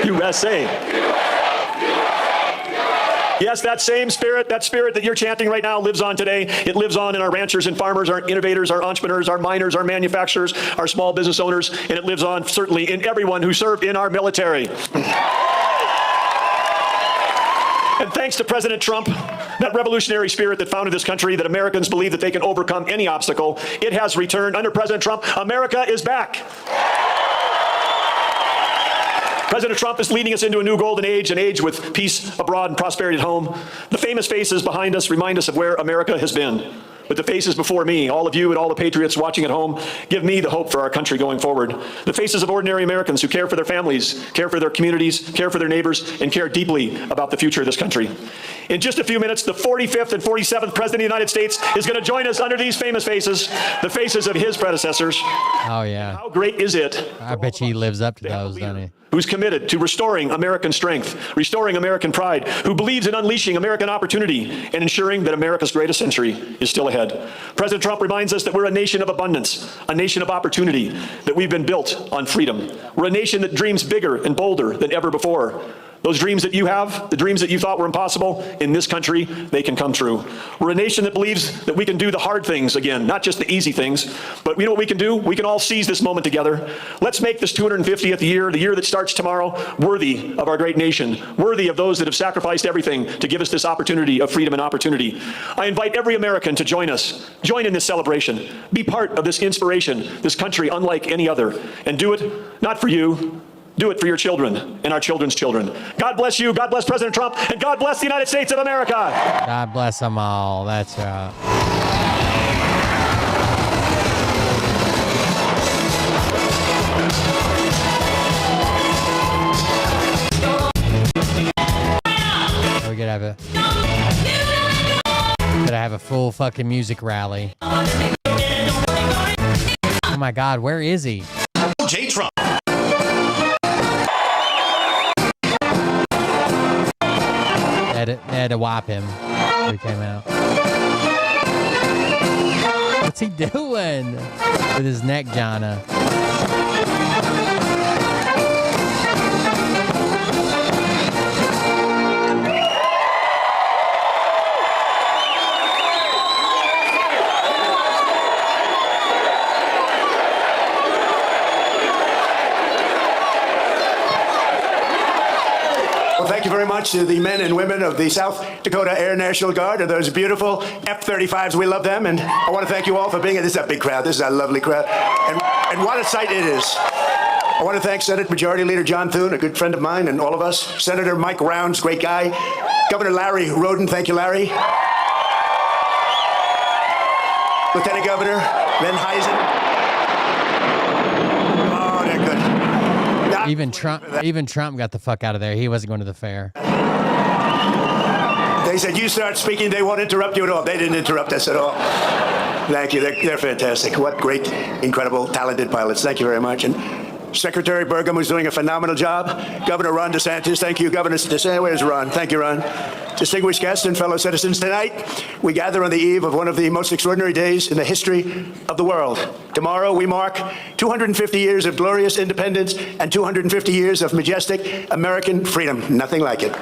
S13: USA. Yes, that same spirit, that spirit that you're chanting right now lives on today. It lives on in our ranchers and farmers, our innovators, our entrepreneurs, our miners, our manufacturers, our small business owners, and it lives on certainly in everyone who served in our military. And thanks to President Trump, that revolutionary spirit that founded this country, that Americans believe that they can overcome any obstacle, it has returned. Under President Trump, America is back. President Trump is leading us into a new golden age, an age with peace abroad and prosperity at home. The famous faces behind us remind us of where America has been. But the faces before me, all of you and all the patriots watching at home, give me the hope for our country going forward. The faces of ordinary Americans who care for their families, care for their communities, care for their neighbors, and care deeply about the future of this country. In just a few minutes, the 45th and 47th President of the United States is going to join us under these famous faces, the faces of his predecessors.
S2: Oh, yeah.
S13: How great is it?
S2: I bet he lives up to those, doesn't he?
S13: Who's committed to restoring American strength, restoring American pride, who believes in unleashing American opportunity and ensuring that America's greatest century is still ahead. President Trump reminds us that we're a nation of abundance, a nation of opportunity, that we've been built on freedom. We're a nation that dreams bigger and bolder than ever before. Those dreams that you have, the dreams that you thought were impossible, in this country, they can come true. We're a nation that believes that we can do the hard things again, not just the easy things, but you know what we can do? We can all seize this moment together. Let's make this 250th year, the year that starts tomorrow, worthy of our great nation, worthy of those that have sacrificed everything to give us this opportunity of freedom and opportunity. I invite every American to join us, join in this celebration, be part of this inspiration, this country unlike any other, and do it not for you, do it for your children and our children's children. God bless you, God bless President Trump, and God bless the United States of America.
S2: God bless them all. That's right. We could have a full fucking music rally. Oh my God, where is he?
S13: J. Trump.
S2: They had to wipe him before he came out. What's he doing with his neck, Jana?
S13: Well, thank you very much to the men and women of the South Dakota Air National Guard and those beautiful F-35s. We love them, and I want to thank you all for being here. This is a big crowd. This is a lovely crowd, and what a sight it is. I want to thank Senate Majority Leader John Thune, a good friend of mine and all of us. Senator Mike Rounds, great guy. Governor Larry Roden, thank you, Larry. Lieutenant Governor Ben Heisen. Oh, they're good. Now,
S2: Even Trump got the fuck out of there. He wasn't going to the fair.
S13: they said, you start speaking, they won't interrupt you at all. They didn't interrupt us at all. Thank you. They're fantastic. What great, incredible, talented pilots. Thank you very much. And Secretary Burgum, who's doing a phenomenal job. Governor Ron DeSantis, thank you. Governor DeSantis, where's Ron? Thank you, Ron. Distinguished guests and fellow citizens, tonight we gather on the eve of one of the most extraordinary days in the history of the world. Tomorrow we mark 250 years of glorious independence and 250 years of majestic American freedom. Nothing like it.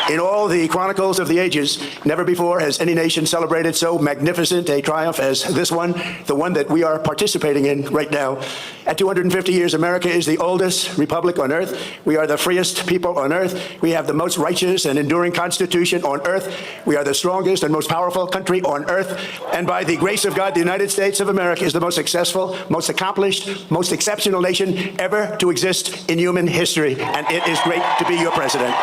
S13: In all the chronicles of the ages, never before has any nation celebrated so magnificent a triumph as this one, the one that we are participating in right now. At 250 years, America is the oldest republic on earth. We are the freest people on earth. We have the most righteous and enduring constitution on earth. We are the strongest and most powerful country on earth. And by the grace of God, the United States of America is the most successful, most accomplished, most exceptional nation ever to exist in human history. And it is great to be your president.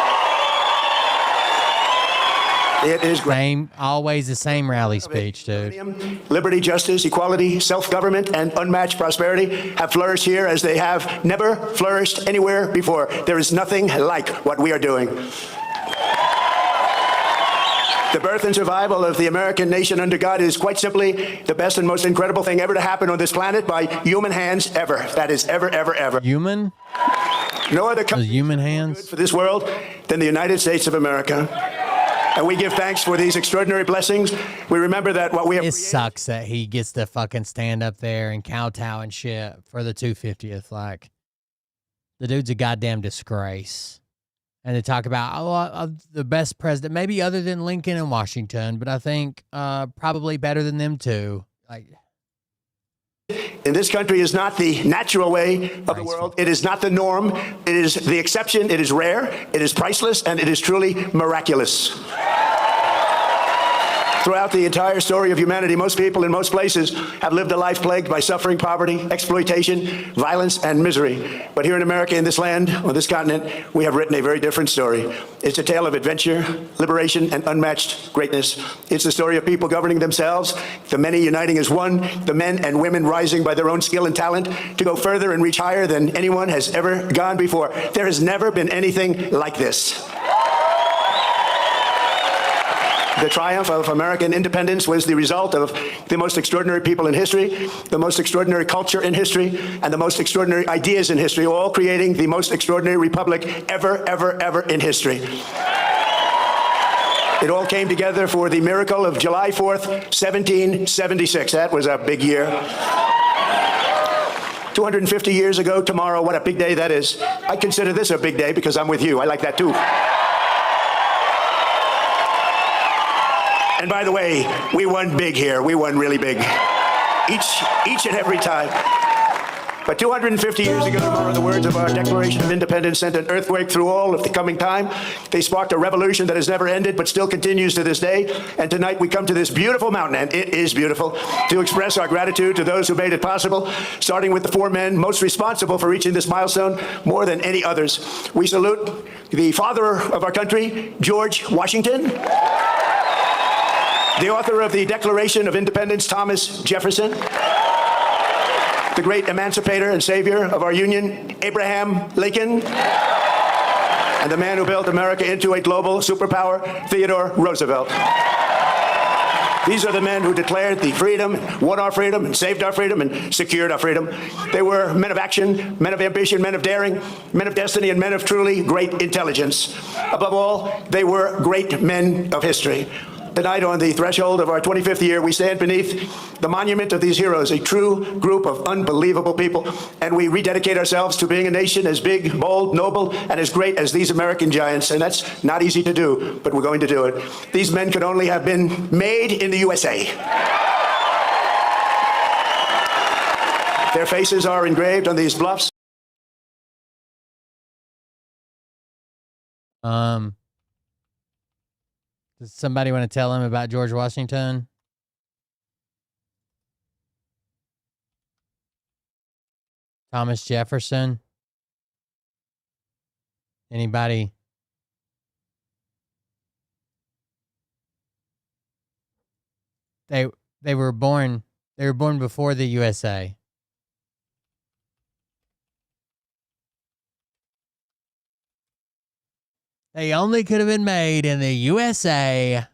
S13: It is great.
S2: Always the same rally speech, dude.
S13: Liberty, justice, equality, self-government, and unmatched prosperity have flourished here as they have never flourished anywhere before. There is nothing like what we are doing. The birth and survival of the American nation under God is quite simply the best and most incredible thing ever to happen on this planet by human hands ever. That is ever, ever, ever.
S2: Human?
S13: No other country
S2: human hands
S13: for this world than the United States of America. And we give thanks for these extraordinary blessings. We remember that what we have.
S2: It sucks that he gets to fucking stand up there and kowtow and shit for the 250th. Like, the dude's a goddamn disgrace. And to talk about the best president, maybe other than Lincoln and Washington, but I think probably better than them too. Like,
S13: in this country is not the natural way of the world. It is not the norm. It is the exception. It is rare. It is priceless, and it is truly miraculous. Throughout the entire story of humanity, most people in most places have lived a life plagued by suffering, poverty, exploitation, violence, and misery. But here in America, in this land, on this continent, we have written a very different story. It's a tale of adventure, liberation, and unmatched greatness. It's the story of people governing themselves, the many uniting as one, the men and women rising by their own skill and talent to go further and reach higher than anyone has ever gone before. There has never been anything like this. The triumph of American independence was the result of the most extraordinary people in history, the most extraordinary culture in history, and the most extraordinary ideas in history, all creating the most extraordinary republic ever, ever, ever in history. It all came together for the miracle of July 4th, 1776. That was a big year. 250 years ago tomorrow, what a big day that is. I consider this a big day because I'm with you. I like that too. And by the way, we won big here. We won really big. Each and every time. But 250 years ago tomorrow, the words of our Declaration of Independence sent an earthquake through all of the coming time. They sparked a revolution that has never ended, but still continues to this day. And tonight we come to this beautiful mountain, and it is beautiful, to express our gratitude to those who made it possible, starting with the four men most responsible for reaching this milestone more than any others. We salute the father of our country, George Washington. The author of the Declaration of Independence, Thomas Jefferson. The great emancipator and savior of our Union, Abraham Lincoln. And the man who built America into a global superpower, Theodore Roosevelt. These are the men who declared the freedom, won our freedom, and saved our freedom, and secured our freedom. They were men of action, men of ambition, men of daring, men of destiny, and men of truly great intelligence. Above all, they were great men of history. Tonight, on the threshold of our 25th year, we stand beneath the monument of these heroes, a true group of unbelievable people, and we rededicate ourselves to being a nation as big, bold, noble, and as great as these American giants, and that's not easy to do, but we're going to do it. These men could only have been made in the USA. Their faces are engraved on these bluffs.
S2: Does somebody want to tell him about George Washington? Thomas Jefferson? Anybody? They were born before the USA. They only could have been made in the USA.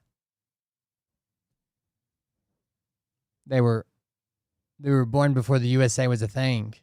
S2: They were born before the USA was a thing.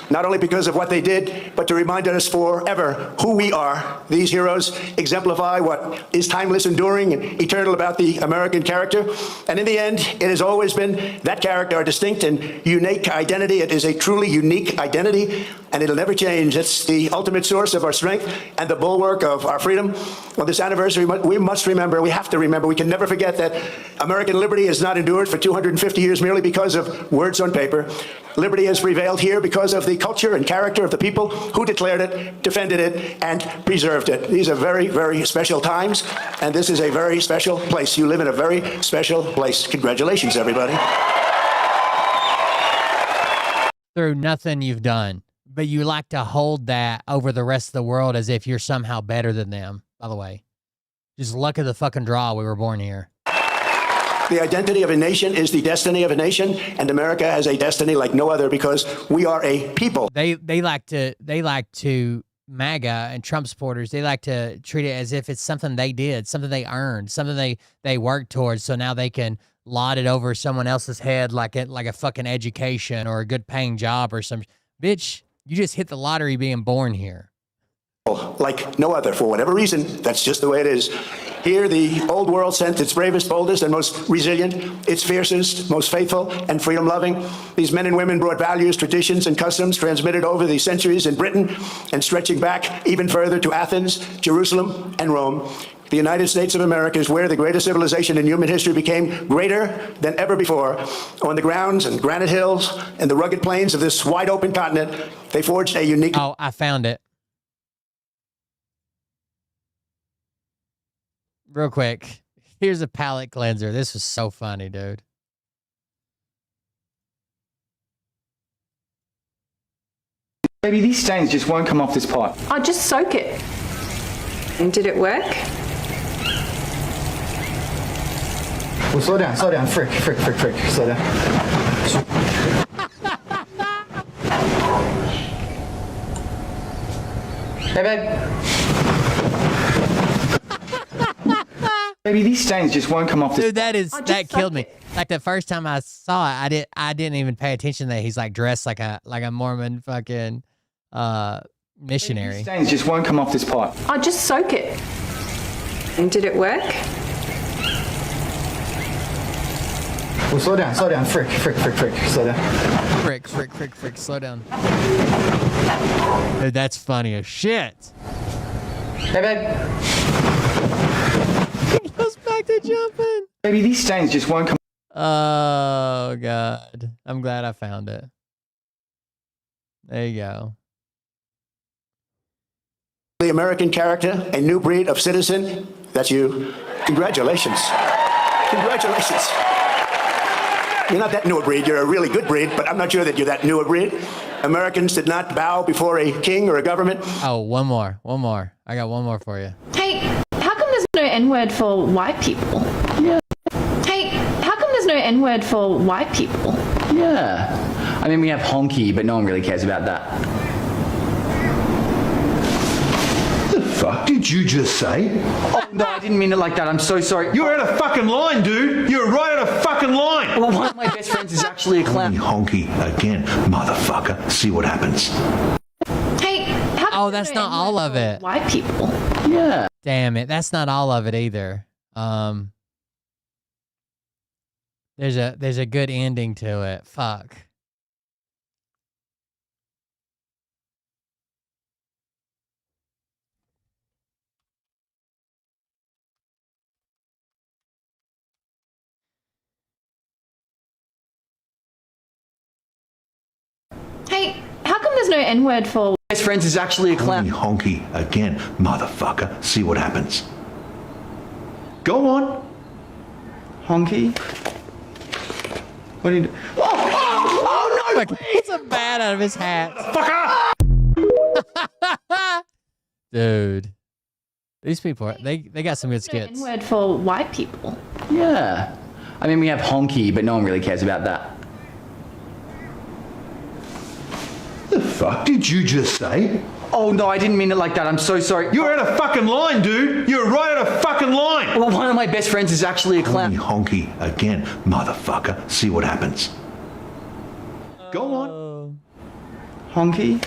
S13: Not only because of what they did, but to remind us forever who we are. These heroes exemplify what is timeless, enduring, and eternal about the American character. And in the end, it has always been that character, our distinct and unique identity. It is a truly unique identity, and it'll never change. It's the ultimate source of our strength and the bulwark of our freedom. On this anniversary, we must remember, we have to remember, we can never forget that American liberty has not endured for 250 years merely because of words on paper. Liberty has prevailed here because of the culture and character of the people who declared it, defended it, and preserved it. These are very, very special times, and this is a very special place. You live in a very special place. Congratulations, everybody.
S2: Through nothing you've done, but you like to hold that over the rest of the world as if you're somehow better than them, by the way. Just luck of the fucking draw we were born here.
S13: The identity of a nation is the destiny of a nation, and America has a destiny like no other because we are a people.
S2: They like to MAGA and Trump supporters, they like to treat it as if it's something they did, something they earned, something they worked towards, so now they can laud it over someone else's head like a fucking education or a good paying job or some bitch. You just hit the lottery being born here.
S13: Like no other, for whatever reason, that's just the way it is. Here, the old world sent its bravest, boldest, and most resilient, its fiercest, most faithful, and freedom-loving. These men and women brought values, traditions, and customs transmitted over the centuries in Britain and stretching back even further to Athens, Jerusalem, and Rome. The United States of America is where the greatest civilization in human history became greater than ever before. On the grounds and granite hills and the rugged plains of this wide-open continent, they forged a unique...
S2: Oh, I found it. Real quick, here's a palate cleanser. This was so funny, dude.
S14: Baby, these stains just won't come off this pot.
S5: I'll just soak it. And did it work?
S4: Well, slow down. Frick. Slow down.
S14: Hey, babe. Baby, these stains just won't come off this.
S2: Dude, that killed me. Like the first time I saw it, I didn't even pay attention that he's like dressed like a Mormon fucking missionary.
S14: Baby, these stains just won't come off this pot.
S5: I'll just soak it. And did it work?
S4: Well, slow down. Frick. Slow down.
S2: Frick. Slow down. Dude, that's funny as shit.
S14: Hey, babe.
S2: He goes back to jumping.
S14: Baby, these stains just won't come.
S2: Oh, God. I'm glad I found it. There you go.
S13: The American character, a new breed of citizen. That's you. Congratulations. Congratulations. You're not that new a breed. You're a really good breed, but I'm not sure that you're that new a breed. Americans did not bow before a king or a government.
S2: Oh, one more. I got one more for you.
S5: Hey, how come there's no N-word for white people?
S14: Yeah.
S5: Hey, how come there's no N-word for white people?
S14: Yeah. I mean, we have honky, but no one really cares about that.
S15: What the fuck did you just say?
S14: Oh, no, I didn't mean it like that. I'm so sorry.
S15: You're out of fucking line, dude. You're right out of fucking line.
S14: Well, one of my best friends is actually a clown.
S15: Honky again, motherfucker. See what happens.
S5: Hey, how come
S2: That's
S5: there's no
S2: not all
S5: N-word
S2: of
S5: for
S2: it.
S5: white people?
S14: Yeah.
S2: Damn it. That's not all of it either. There's a good ending to it. Fuck.
S5: Hey, how come there's no N-word for
S14: best friends is actually a clown.
S15: Honky again, motherfucker. See what happens. Go on.
S14: Honky? What do you do? Oh no!
S2: Look, it's a bat out of his hat. Dude. These people, they got some good skits.
S5: N-word for white people.
S14: Yeah. I mean, we have honky, but no one really cares about that.
S15: The fuck did you just say?
S14: Oh no, I didn't mean it like that. I'm so sorry.
S15: You're out of fucking line, dude. You're right out of fucking line.
S14: Well, one of my best friends is actually a clown.
S15: Honky again, motherfucker. See what happens. Go on.
S14: Honky?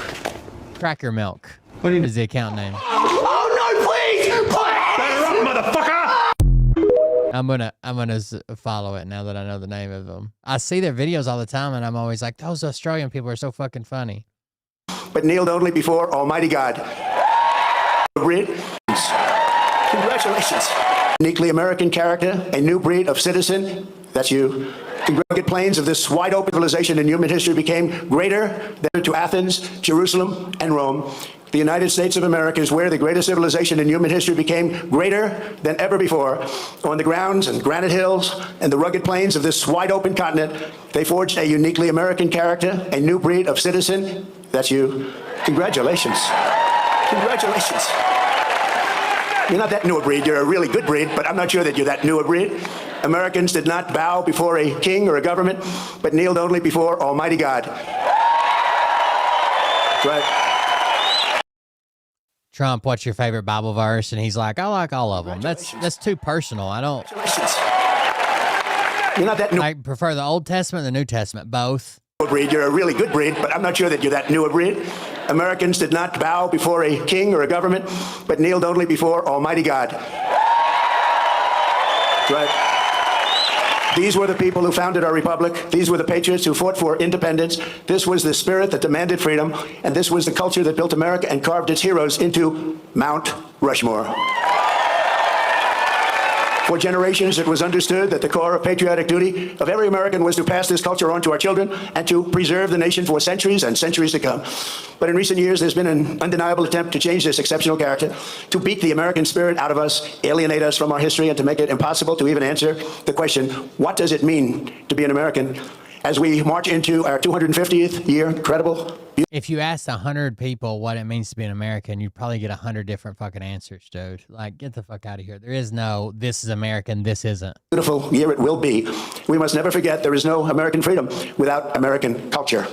S2: Cracker Milk.
S14: What do you do?
S2: Is the account name.
S14: Oh no, please!
S15: Better up, motherfucker!
S2: I'm gonna follow it now that I know the name of them. I see their videos all the time, and I'm always like, those Australian people are so fucking funny.
S16: But kneeled only before Almighty God. Congratulations. Uniquely American character, a new breed of citizen. That's you. The rugged plains of this wide open civilization in human history became greater than to Athens, Jerusalem, and Rome. The United States of America is where the greatest civilization in human history became greater than ever before. On the grounds and granite hills and the rugged plains of this wide open continent, they forged a uniquely American character, a new breed of citizen. That's you. Congratulations. Congratulations. You're not that new a breed. You're a really good breed, but I'm not sure that you're that new a breed. Americans did not bow before a king or a government, but kneeled only before Almighty God. That's right.
S2: Trump, what's your favorite Bible verse? And he's like, I like all of them. That's too personal. I don't.
S16: You're not that new.
S2: I prefer the Old Testament and the New Testament, both.
S16: Breed. You're a really good breed, but I'm not sure that you're that new a breed. Americans did not bow before a king or a government, but kneeled only before Almighty God. That's right. These were the people who founded our republic. These were the patriots who fought for independence. This was the spirit that demanded freedom, and this was the culture that built America and carved its heroes into Mount Rushmore. For generations, it was understood that the core of patriotic duty of every American was to pass this culture on to our children and to preserve the nation for centuries and centuries to come. But in recent years, there's been an undeniable attempt to change this exceptional character, to beat the American spirit out of us, alienate us from our history, and to make it impossible to even answer the question, what does it mean to be an American? As we march into our 250th year, incredible.
S2: If you asked 100 people what it means to be an American, you'd probably get 100 different fucking answers, dude. Like, get the fuck out of here. There is no, this is American, this isn't.
S16: Beautiful year it will be. We must never forget there is no American freedom without American culture.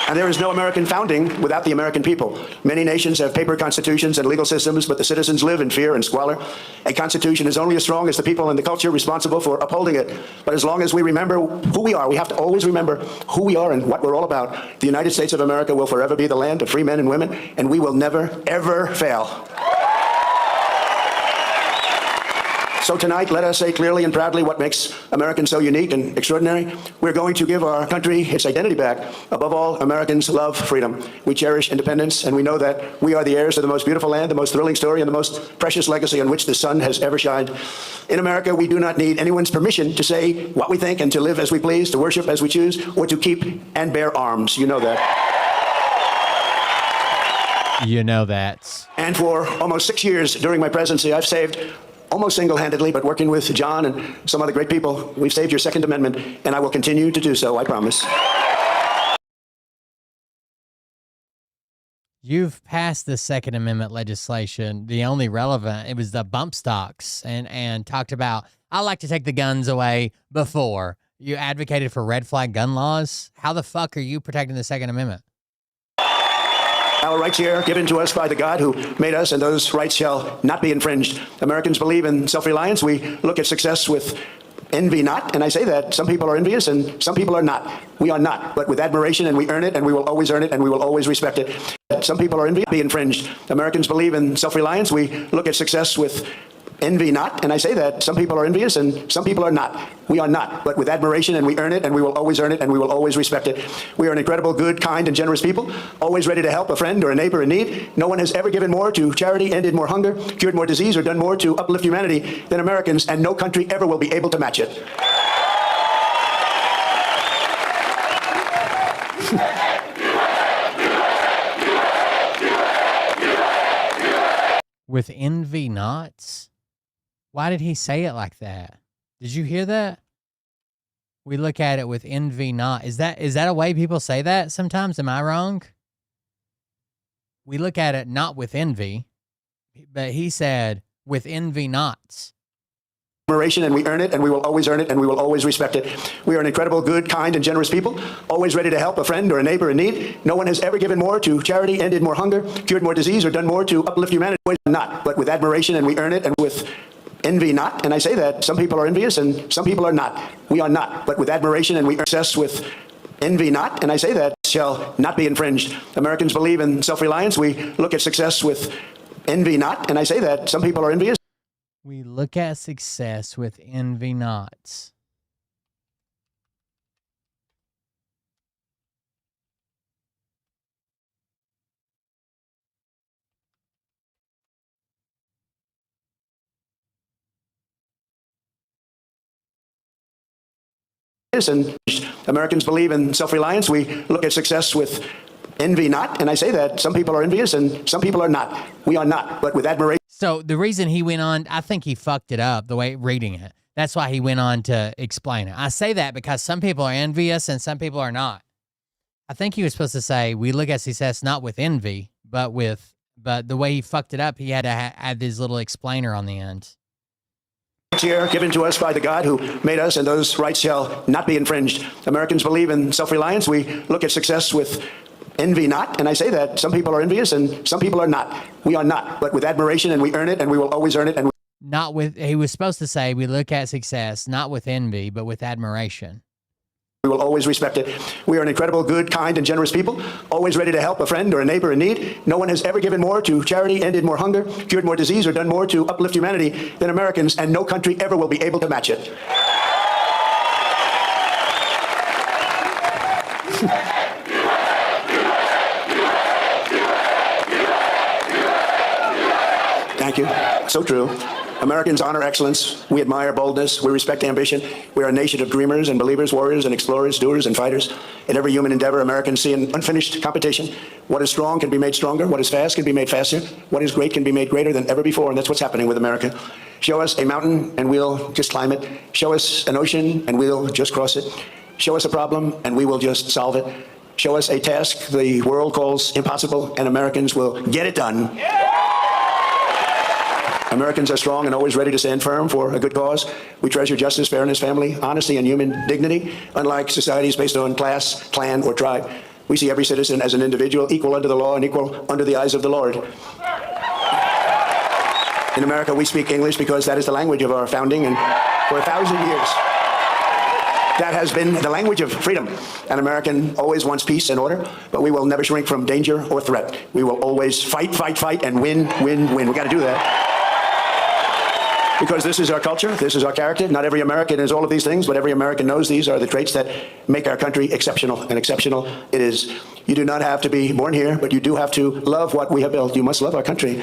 S16: And there is no American founding without the American people. Many nations have paper constitutions and legal systems, but the citizens live in fear and squalor. A constitution is only as strong as the people and the culture responsible for upholding it. But as long as we remember who we are, we have to always remember who we are and what we're all about. The United States of America will forever be the land of free men and women, and we will never, ever fail. So tonight, let us say clearly and proudly what makes Americans so unique and extraordinary. We're going to give our country its identity back. Above all, Americans love freedom. We cherish independence, and we know that we are the heirs of the most beautiful land, the most thrilling story, and the most precious legacy on which the sun has ever shined. In America, we do not need anyone's permission to say what we think and to live as we please, to worship as we choose, or to keep and bear arms. You know that.
S2: You know that.
S16: And for almost 6 years during my presidency, I've saved, almost single-handedly, but working with John and some other great people, we've saved your Second Amendment, and I will continue to do so, I promise.
S2: You've passed the Second Amendment legislation. The only relevant, it was the bump stocks, and talked about, I like to take the guns away before. You advocated for red flag gun laws. How the fuck are you protecting the Second Amendment?
S16: Our rights here given to us by the God who made us, and those rights shall not be infringed. Americans believe in self-reliance. We look at success with envy not, and I say that some people are envious and some people are not. We are not, but with admiration, and we earn it, and we will always earn it, and we will always respect it. Some people are envious, be infringed. Americans believe in self-reliance. We look at success with envy not, and I say that some people are envious and some people are not. We are not, but with admiration, and we earn it, and we will always earn it, and we will always respect it. We are an incredible, good, kind, and generous people, always ready to help a friend or a neighbor in need. No one has ever given more to charity, ended more hunger, cured more disease, or done more to uplift humanity than Americans, and no country ever will be able to match it.
S2: With envy not? Why did he say it like that? Did you hear that? We look at it with envy not. Is that a way people say that sometimes? Am I wrong? We look at it not with envy, but he said with envy not.
S16: Admiration, and we earn it, and we will always earn it, and we will always respect it. We are an incredible, good, kind, and generous people, always ready to help a friend or a neighbor in need. No one has ever given more to charity, ended more hunger, cured more disease, or done more to uplift humanity. Not, but with admiration, and we earn it, and with envy not. And I say that some people are envious, and some people are not. We are not, but with admiration, and we earn success with envy not. And I say that shall not be infringed. Americans believe in self-reliance. We look at success with envy not. And I say that some people are envious.
S2: We look at success with envy not.
S16: And Americans believe in self-reliance. We look at success with envy not. And I say that some people are envious, and some people are not. We are not, but with admiration.
S2: So the reason he went on, I think he fucked it up the way reading it. That's why he went on to explain it. I say that because some people are envious and some people are not. I think he was supposed to say, we look at success not with envy, but the way he fucked it up, he had to add this little explainer on the end.
S16: Here given to us by the God who made us, and those rights shall not be infringed. Americans believe in self-reliance. We look at success with envy not. And I say that some people are envious, and some people are not. We are not, but with admiration, and we earn it, and we will always earn it. And
S2: not with, he was supposed to say, we look at success not with envy, but with admiration.
S16: We will always respect it. We are an incredible, good, kind, and generous people, always ready to help a friend or a neighbor in need. No one has ever given more to charity, ended more hunger, cured more disease, or done more to uplift humanity than Americans, and no country ever will be able to match it. Thank you. So true. Americans honor excellence. We admire boldness. We respect ambition. We are a nation of dreamers and believers, warriors and explorers, doers and fighters. In every human endeavor, Americans see an unfinished competition. What is strong can be made stronger. What is fast can be made faster. What is great can be made greater than ever before, and that's what's happening with America. Show us a mountain, and we'll just climb it. Show us an ocean, and we'll just cross it. Show us a problem, and we will just solve it. Show us a task the world calls impossible, and Americans will get it done. Americans are strong and always ready to stand firm for a good cause. We treasure justice, fairness, family, honesty, and human dignity. Unlike societies based on class, clan, or tribe, we see every citizen as an individual, equal under the law and equal under the eyes of the Lord. In America, we speak English because that is the language of our founding, and for 1,000 years, that has been the language of freedom. An American always wants peace and order, but we will never shrink from danger or threat. We will always fight, fight, fight, and win, win, win. We got to do that. Because this is our culture, this is our character. Not every American is all of these things, but every American knows these are the traits that make our country exceptional, and exceptional it is. You do not have to be born here, but you do have to love what we have built. You must love our country.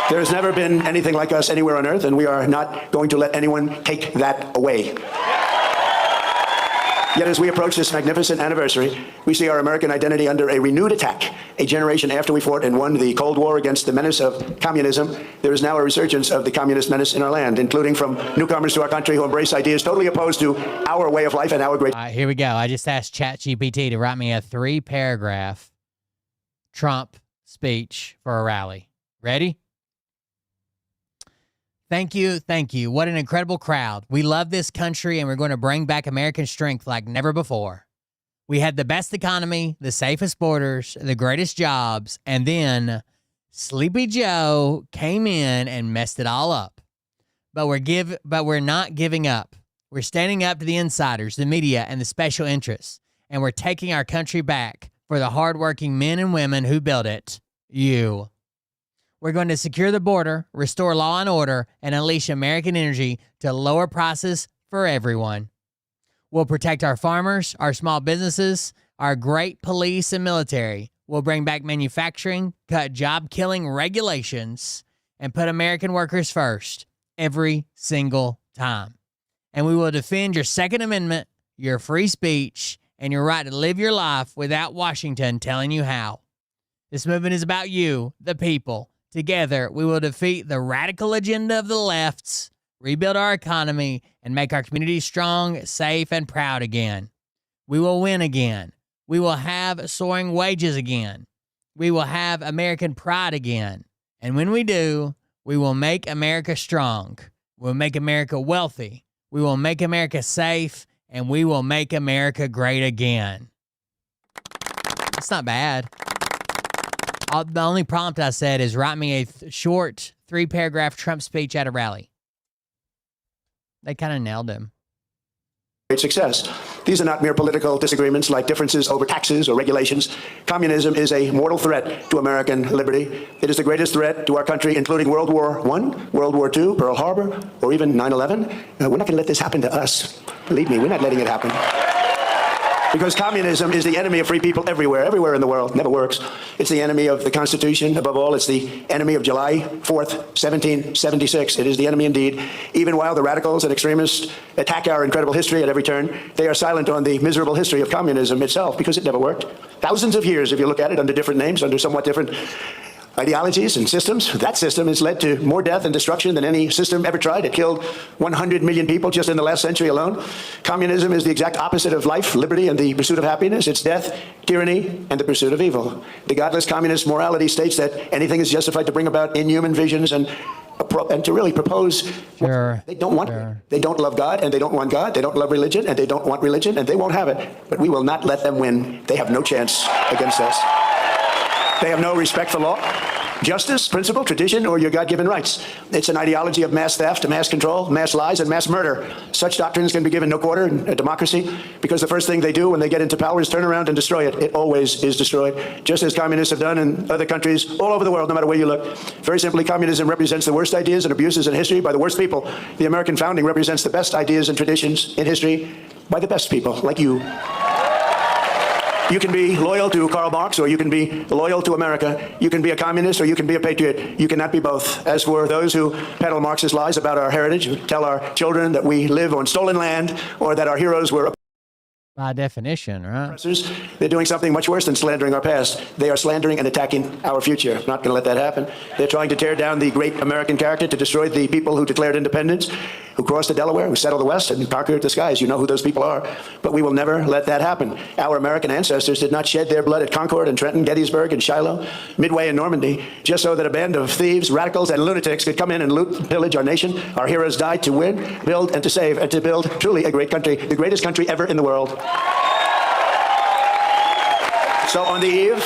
S16: There has never been anything like us anywhere on earth, and we are not going to let anyone take that away. Yet as we approach this magnificent anniversary, we see our American identity under a renewed attack. A generation after we fought and won the Cold War against the menace of communism, there is now a resurgence of the communist menace in our land, including from newcomers to our country who embrace ideas totally opposed to our way of life and our great...
S2: All right, here we go. I just asked ChatGPT to write me a 3-paragraph Trump speech for a rally. Ready? Thank you. Thank you. What an incredible crowd. We love this country, and we're going to bring back American strength like never before. We had the best economy, the safest borders, the greatest jobs, and then Sleepy Joe came in and messed it all up. But we're not giving up. We're standing up to the insiders, the media, and the special interests, and we're taking our country back for the hardworking men and women who built it. You. We're going to secure the border, restore law and order, and unleash American energy to lower prices for everyone. We'll protect our farmers, our small businesses, our great police and military. We'll bring back manufacturing, cut job-killing regulations, and put American workers first every single time. And we will defend your Second Amendment, your free speech, and your right to live your life without Washington telling you how. This movement is about you, the people. Together, we will defeat the radical agenda of the lefts, rebuild our economy, and make our communities strong, safe, and proud again. We will win again. We will have soaring wages again. We will have American pride again. And when we do, we will make America strong. We'll make America wealthy. We will make America safe. And we will make America great again. It's not bad. The only prompt I said is write me a short 3-paragraph Trump speech at a rally. They kind of nailed him.
S16: Great success. These are not mere political disagreements like differences over taxes or regulations. Communism is a mortal threat to American liberty. It is the greatest threat to our country, including World War I, World War II, Pearl Harbor, or even 9/11. We're not going to let this happen to us. Believe me, we're not letting it happen. Because communism is the enemy of free people everywhere in the world. Never works. It's the enemy of the Constitution. Above all, it's the enemy of July 4th, 1776. It is the enemy indeed. Even while the radicals and extremists attack our incredible history at every turn, they are silent on the miserable history of communism itself because it never worked. Thousands of years, if you look at it, under different names, under somewhat different ideologies and systems. That system has led to more death and destruction than any system ever tried. It killed 100 million people just in the last century alone. Communism is the exact opposite of life, liberty, and the pursuit of happiness. It's death, tyranny, and the pursuit of evil. The godless communist morality states that anything is justified to bring about inhuman visions and to really propose.
S2: Sure.
S16: They don't want it. They don't love God, and they don't want God. They don't love religion, and they don't want religion, and they won't have it. But we will not let them win. They have no chance against us. They have no respect for law, justice, principle, tradition, or your God-given rights. It's an ideology of mass theft, mass control, mass lies, and mass murder. Such doctrines can be given no quarter in a democracy because the first thing they do when they get into power is turn around and destroy it. It always is destroyed, just as communists have done in other countries all over the world, no matter where you look. Very simply, communism represents the worst ideas and abuses in history by the worst people. The American founding represents the best ideas and traditions in history by the best people, like you. You can be loyal to Karl Marx, or you can be loyal to America. You can be a communist, or you can be a patriot. You cannot be both. As for those who peddle Marxist lies about our heritage, who tell our children that we live on stolen land, or that our heroes were
S2: by definition, right?
S16: They're doing something much worse than slandering our past. They are slandering and attacking our future. I'm not going to let that happen. They're trying to tear down the great American character, to destroy the people who declared independence, who crossed the Delaware, who settled the West, and conquered the skies. You know who those people are. But we will never let that happen. Our American ancestors did not shed their blood at Concord and Trenton, Gettysburg and Shiloh, Midway and Normandy, just so that a band of thieves, radicals, and lunatics could come in and loot and pillage our nation. Our heroes died to win, build, and to save, and to build truly a great country, the greatest country ever in the world. So on the eve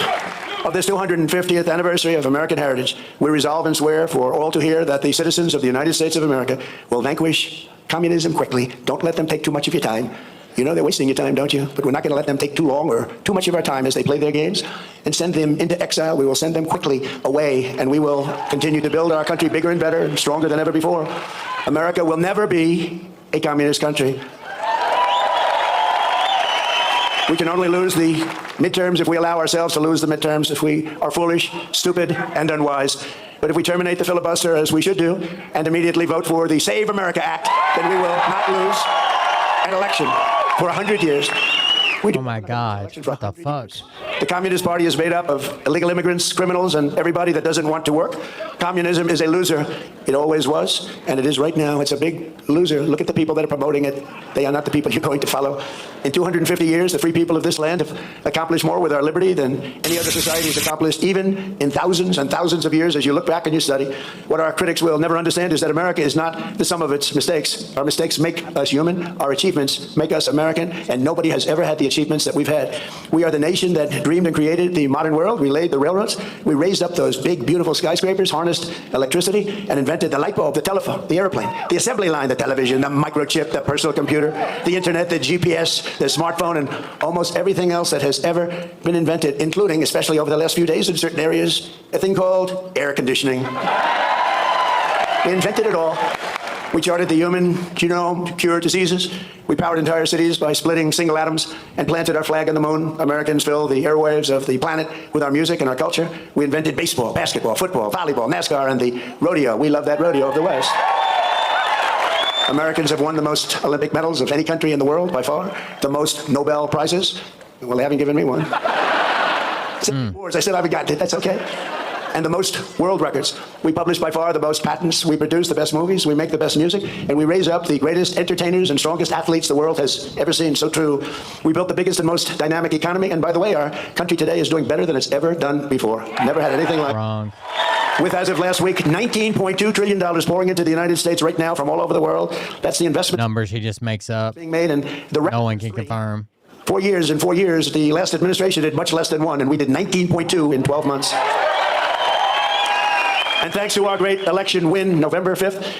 S16: of this 250th anniversary of American heritage, we resolve and swear for all to hear that the citizens of the United States of America will vanquish communism quickly. Don't let them take too much of your time. You know they're wasting your time, don't you? But we're not going to let them take too long or too much of our time as they play their games and send them into exile. We will send them quickly away, and we will continue to build our country bigger and better and stronger than ever before. America will never be a communist country. We can only lose the midterms if we allow ourselves to lose the midterms, if we are foolish, stupid, and unwise. But if we terminate the filibuster, as we should do, and immediately vote for the Save America Act, then we will not lose an election for 100 years.
S2: Oh my God, what the fuck?
S16: The Communist Party is made up of illegal immigrants, criminals, and everybody that doesn't want to work. Communism is a loser. It always was, and it is right now. It's a big loser. Look at the people that are promoting it. They are not the people you're going to follow. In 250 years, the free people of this land have accomplished more with our liberty than any other society has accomplished, even in thousands and thousands of years. As you look back and you study, what our critics will never understand is that America is not the sum of its mistakes. Our mistakes make us human. Our achievements make us American, and nobody has ever had the achievements that we've had. We are the nation that dreamed and created the modern world. We laid the railroads. We raised up those big, beautiful skyscrapers, harnessed electricity, and invented the light bulb, the telephone, the airplane, the assembly line, the television, the microchip, the personal computer, the internet, the GPS, the smartphone, and almost everything else that has ever been invented, including, especially over the last few days in certain areas, a thing called air conditioning. We invented it all. We charted the human genome to cure diseases. We powered entire cities by splitting single atoms and planted our flag on the moon. Americans fill the airwaves of the planet with our music and our culture. We invented baseball, basketball, football, volleyball, NASCAR, and the rodeo. We love that rodeo of the West. Americans have won the most Olympic medals of any country in the world by far, the most Nobel Prizes. Well, they haven't given me one. Wars. I still haven't gotten it. That's okay. And the most world records. We publish by far the most patents. We produce the best movies. We make the best music. And we raise up the greatest entertainers and strongest athletes the world has ever seen. So true. We built the biggest and most dynamic economy. And by the way, our country today is doing better than it's ever done before. Never had anything like
S2: Wrong.
S16: With, as of last week, $19.2 trillion pouring into the United States right now from all over the world. That's the investment
S2: Numbers he just makes up.
S16: being made. And the
S2: No one can confirm.
S16: 4 years, in 4 years, the last administration did much less than one, and we did 19.2 in 12 months. And thanks to our great election win, November 5th,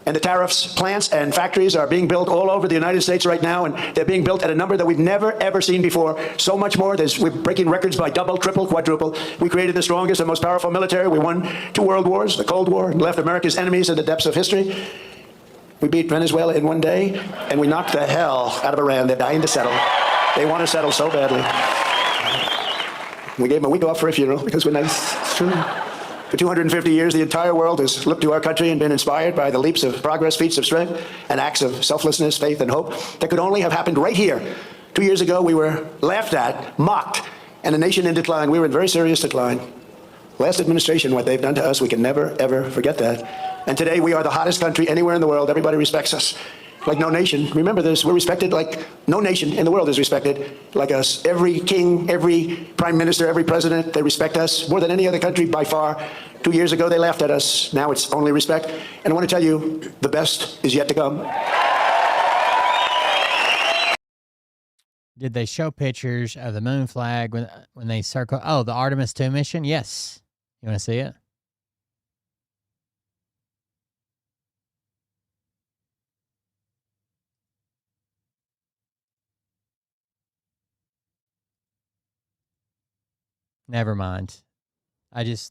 S16: and the tariffs, plants and factories are being built all over the United States right now, and they're being built at a number that we've never, ever seen before. So much more. We're breaking records by double, triple, quadruple. We created the strongest and most powerful military. We won 2 world wars, the Cold War, and left America's enemies in the depths of history. We beat Venezuela in one day, and we knocked the hell out of Iran. They're dying to settle. They want to settle so badly. We gave them a week off for a funeral because we're nice. It's true. For 250 years, the entire world has looked to our country and been inspired by the leaps of progress, feats of strength, and acts of selflessness, faith, and hope that could only have happened right here. 2 years ago, we were laughed at, mocked, and a nation in decline. We were in very serious decline. Last administration, what they've done to us, we can never, ever forget that. And today, we are the hottest country anywhere in the world. Everybody respects us. Like no nation. Remember this, we're respected like no nation in the world is respected like us. Every king, every prime minister, every president, they respect us more than any other country by far. 2 years ago, they laughed at us. Now it's only respect. And I want to tell you, the best is yet to come.
S2: Did they show pictures of the moon flag when they circle? Oh, the Artemis 2 mission? Yes. You want to see it? Never mind.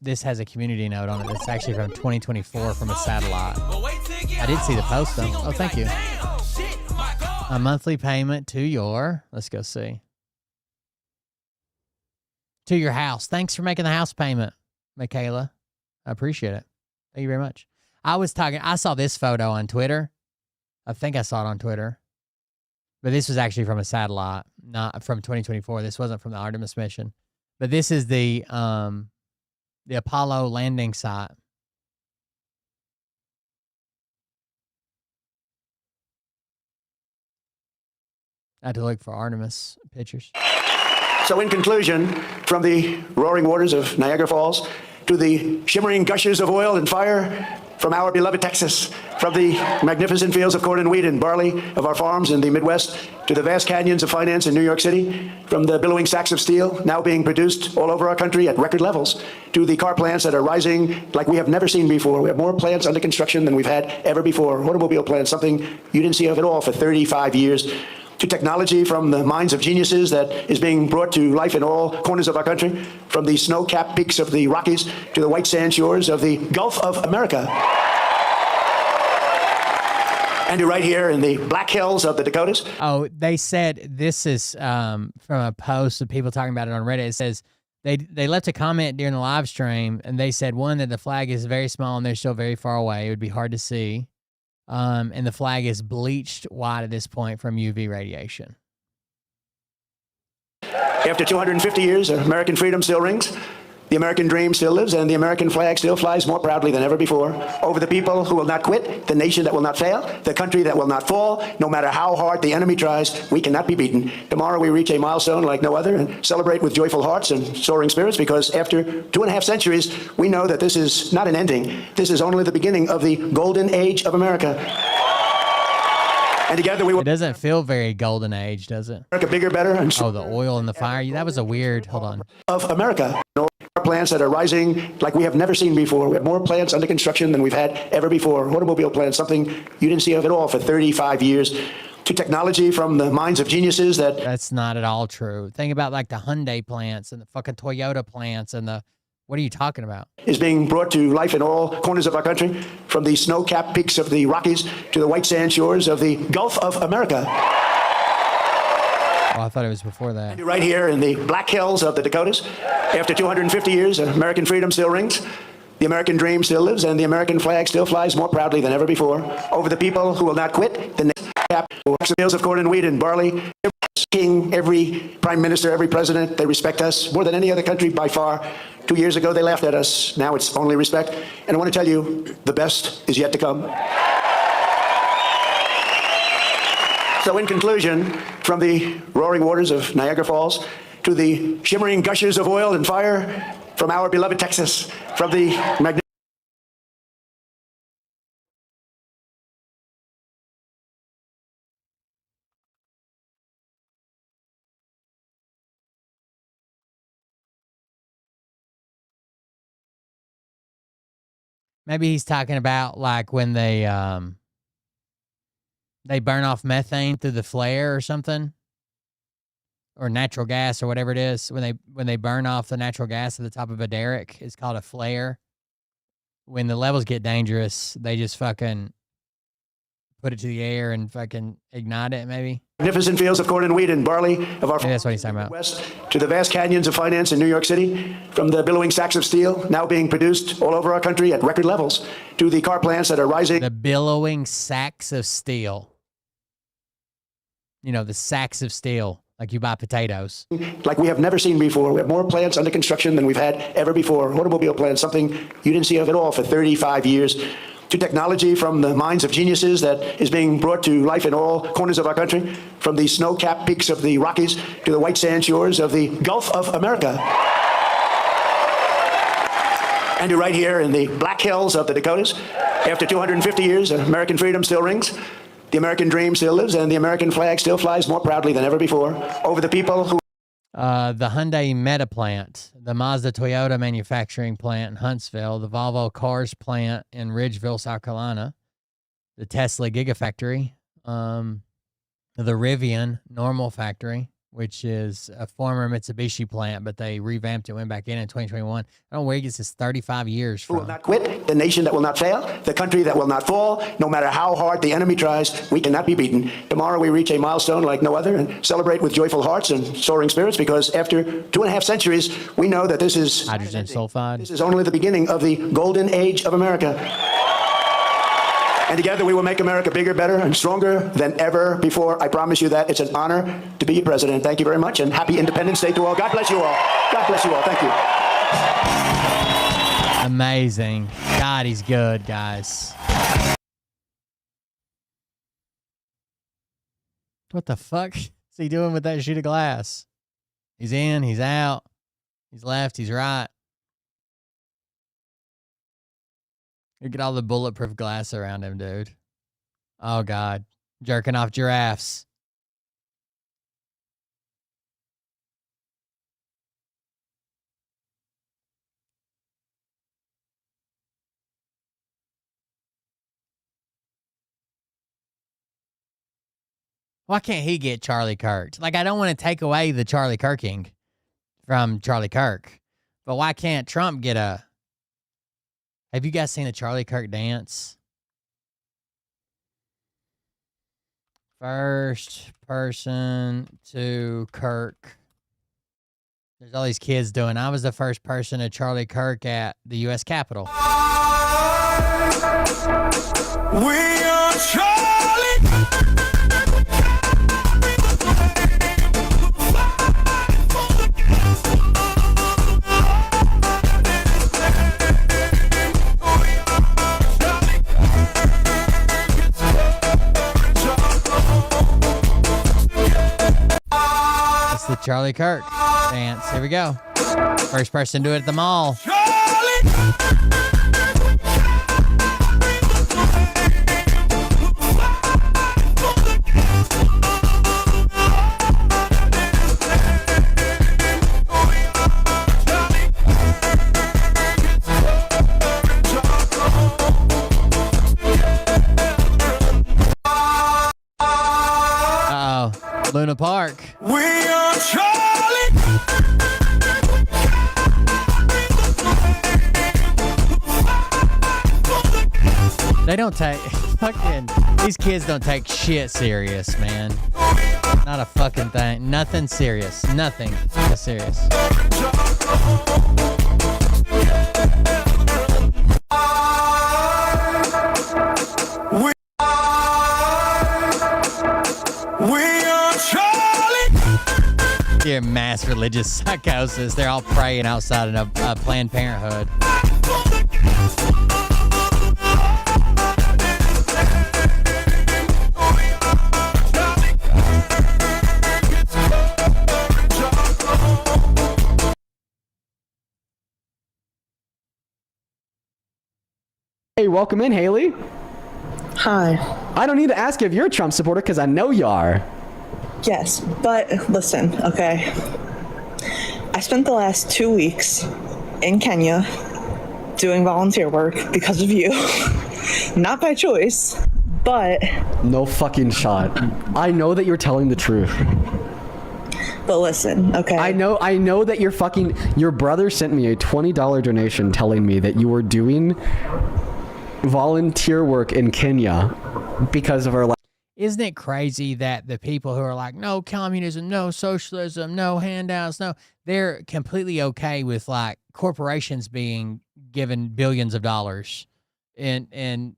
S2: This has a community note on it. It's actually from 2024 from a satellite. I did see the post though. Oh, thank you. A monthly payment to your, let's go see. To your house. Thanks for making the house payment, Michaela. I appreciate it. Thank you very much. I saw this photo on Twitter. I think I saw it on Twitter. But this was actually from a satellite, not from 2024. This wasn't from the Artemis mission. But this is the Apollo landing site. I had to look for Artemis pictures.
S16: So in conclusion, from the roaring waters of Niagara Falls to the shimmering gushes of oil and fire from our beloved Texas, from the magnificent fields of corn and wheat and barley of our farms in the Midwest, to the vast canyons of finance in New York City, from the billowing sacks of steel now being produced all over our country at record levels, to the car plants that are rising like we have never seen before. We have more plants under construction than we've had ever before. Automobile plants, something you didn't see of at all for 35 years. To technology from the minds of geniuses that is being brought to life in all corners of our country, from the snow-capped peaks of the Rockies to the white sand shores of the Gulf of America. And to right here in the Black Hills of the Dakotas.
S2: Oh, they said this is from a post of people talking about it on Reddit. It says they left a comment during the live stream, and they said, one, that the flag is very small and they're still very far away. It would be hard to see. And the flag is bleached white at this point from UV radiation.
S16: After 250 years, American freedom still rings. The American dream still lives, and the American flag still flies more proudly than ever before over the people who will not quit, the nation that will not fail, the country that will not fall. No matter how hard the enemy tries, we cannot be beaten. Tomorrow we reach a milestone like no other and celebrate with joyful hearts and soaring spirits, because after 2.5 centuries, we know that this is not an ending. This is only the beginning of the golden age of America. And together we will.
S2: It doesn't feel very golden age, does it?
S16: America bigger, better, and
S2: oh, the oil and the fire. That was a weird. Hold on.
S16: Of America. Plants that are rising like we have never seen before. We have more plants under construction than we've had ever before. Automobile plants, something you didn't see of at all for 35 years. To technology from the minds of geniuses that.
S2: That's not at all true. Think about like the Hyundai plants and the fucking Toyota plants and the. What are you talking about?
S16: Is being brought to life in all corners of our country, from the snow-capped peaks of the Rockies to the white sand shores of the Gulf of America.
S2: Oh, I thought it was before that.
S16: Right here in the Black Hills of the Dakotas. After 250 years, American freedom still rings. The American dream still lives, and the American flag still flies more proudly than ever before over the people who will not quit, the fields of corn and wheat and barley king, every prime minister, every president, they respect us more than any other country by far. 2 years ago, they laughed at us. Now it's only respect. And I want to tell you, the best is yet to come. So in conclusion, from the roaring waters of Niagara Falls to the shimmering gushers of oil and fire from our beloved Texas, from the magnificent
S2: Maybe he's talking about like when they burn off methane through the flare or something, or natural gas or whatever it is. When they burn off the natural gas at the top of a derrick, it's called a flare. When the levels get dangerous, they just fucking put it to the air and fucking ignite it. Maybe.
S16: magnificent fields of corn and wheat and barley of our
S2: Maybe that's what he's talking about.
S16: west to the vast canyons of finance in New York City, from the billowing sacks of steel now being produced all over our country at record levels, to the car plants that are rising.
S2: The billowing sacks of steel. You know, the sacks of steel, like you buy potatoes.
S16: Like we have never seen before. We have more plants under construction than we've had ever before. Automobile plants, something you didn't see of at all for 35 years. To technology from the minds of geniuses that is being brought to life in all corners of our country, from the snow-capped peaks of the Rockies to the white sand shores of the Gulf of America. And to right here in the Black Hills of the Dakotas, after 250 years, American freedom still rings. The American dream still lives, and the American flag still flies more proudly than ever before over the people who...
S2: The Hyundai Meta plant, the Mazda Toyota manufacturing plant in Huntsville, the Volvo Cars plant in Ridgeville, South Carolina, the Tesla Gigafactory, the Rivian Normal Factory, which is a former Mitsubishi plant, but they revamped it, went back in 2021. I don't know where he gets this 35 years from.
S16: Who will not quit, the nation that will not fail, the country that will not fall, no matter how hard the enemy tries, we cannot be beaten. Tomorrow we reach a milestone like no other and celebrate with joyful hearts and soaring spirits, because after 2.5 centuries, we know that this is
S2: hydrogen sulfide.
S16: This is only the beginning of the golden age of America. And together we will make America bigger, better, and stronger than ever before. I promise you that. It's an honor to be your president. Thank you very much, and happy Independence Day to all. God bless you all. God bless you all. Thank you.
S2: Amazing. God, he's good, guys. What the fuck is he doing with that sheet of glass? He's in, he's out, he's left, he's right. Look at all the bulletproof glass around him, dude. Oh, God. Jerking off giraffes. Why can't he get Charlie Kirk? Like, I don't want to take away the Charlie Kirking from Charlie Kirk, but why can't Trump get a... Have you guys seen the Charlie Kirk dance? First person to Kirk. There's all these kids doing. I was the first person to Charlie Kirk at the U.S. Capitol.
S1: We are Charlie.
S2: That's the Charlie Kirk dance. Here we go. First person to do it at the mall. Uh-oh. Luna Park.
S1: We are Charlie.
S2: They don't take fucking, these kids don't take shit serious, man. Not a fucking thing. Nothing serious. Nothing is serious.
S1: We are Charlie.
S2: mass religious psychosis. They're all praying outside of a Planned Parenthood.
S17: Hey, welcome in, Haley.
S18: Hi.
S17: I don't need to ask you if you're a Trump supporter because I know you are.
S18: Yes, but listen, okay. I spent the last 2 weeks in Kenya doing volunteer work because of you. Not by choice, but...
S17: No fucking shot. I know that you're telling the truth.
S18: But listen, okay.
S17: I know that your brother sent me a $20 donation telling me that you were doing volunteer work in Kenya because of our...
S2: Isn't it crazy that the people who are like, no communism, no socialism, no handouts, no, they're completely okay with like corporations being given billions of dollars in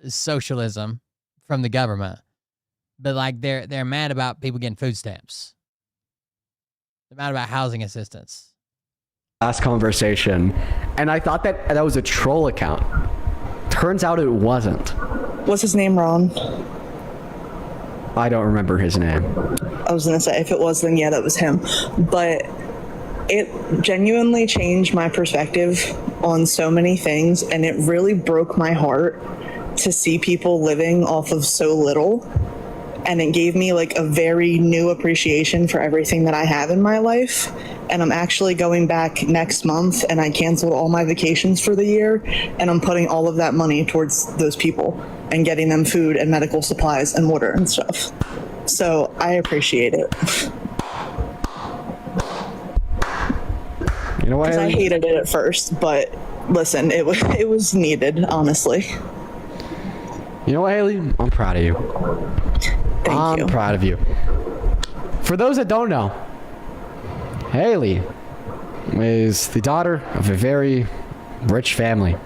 S2: socialism from the government, but like they're mad about people getting food stamps. They're mad about housing assistance.
S17: Last conversation, and I thought that was a troll account. Turns out it wasn't.
S18: Was his name Ron?
S17: I don't remember his name.
S18: I was going to say, if it was, then yeah, that was him. But it genuinely changed my perspective on so many things, and it really broke my heart to see people living off of so little. And it gave me like a very new appreciation for everything that I have in my life. And I'm actually going back next month, and I canceled all my vacations for the year, and I'm putting all of that money towards those people and getting them food and medical supplies and water and stuff. So I appreciate it.
S17: You know what?
S18: Because I hated it at first, but listen, it was needed, honestly.
S17: You know what, Haley? I'm proud of you.
S18: Thank you.
S17: I'm proud of you. For those that don't know, Haley is the daughter of a very rich family.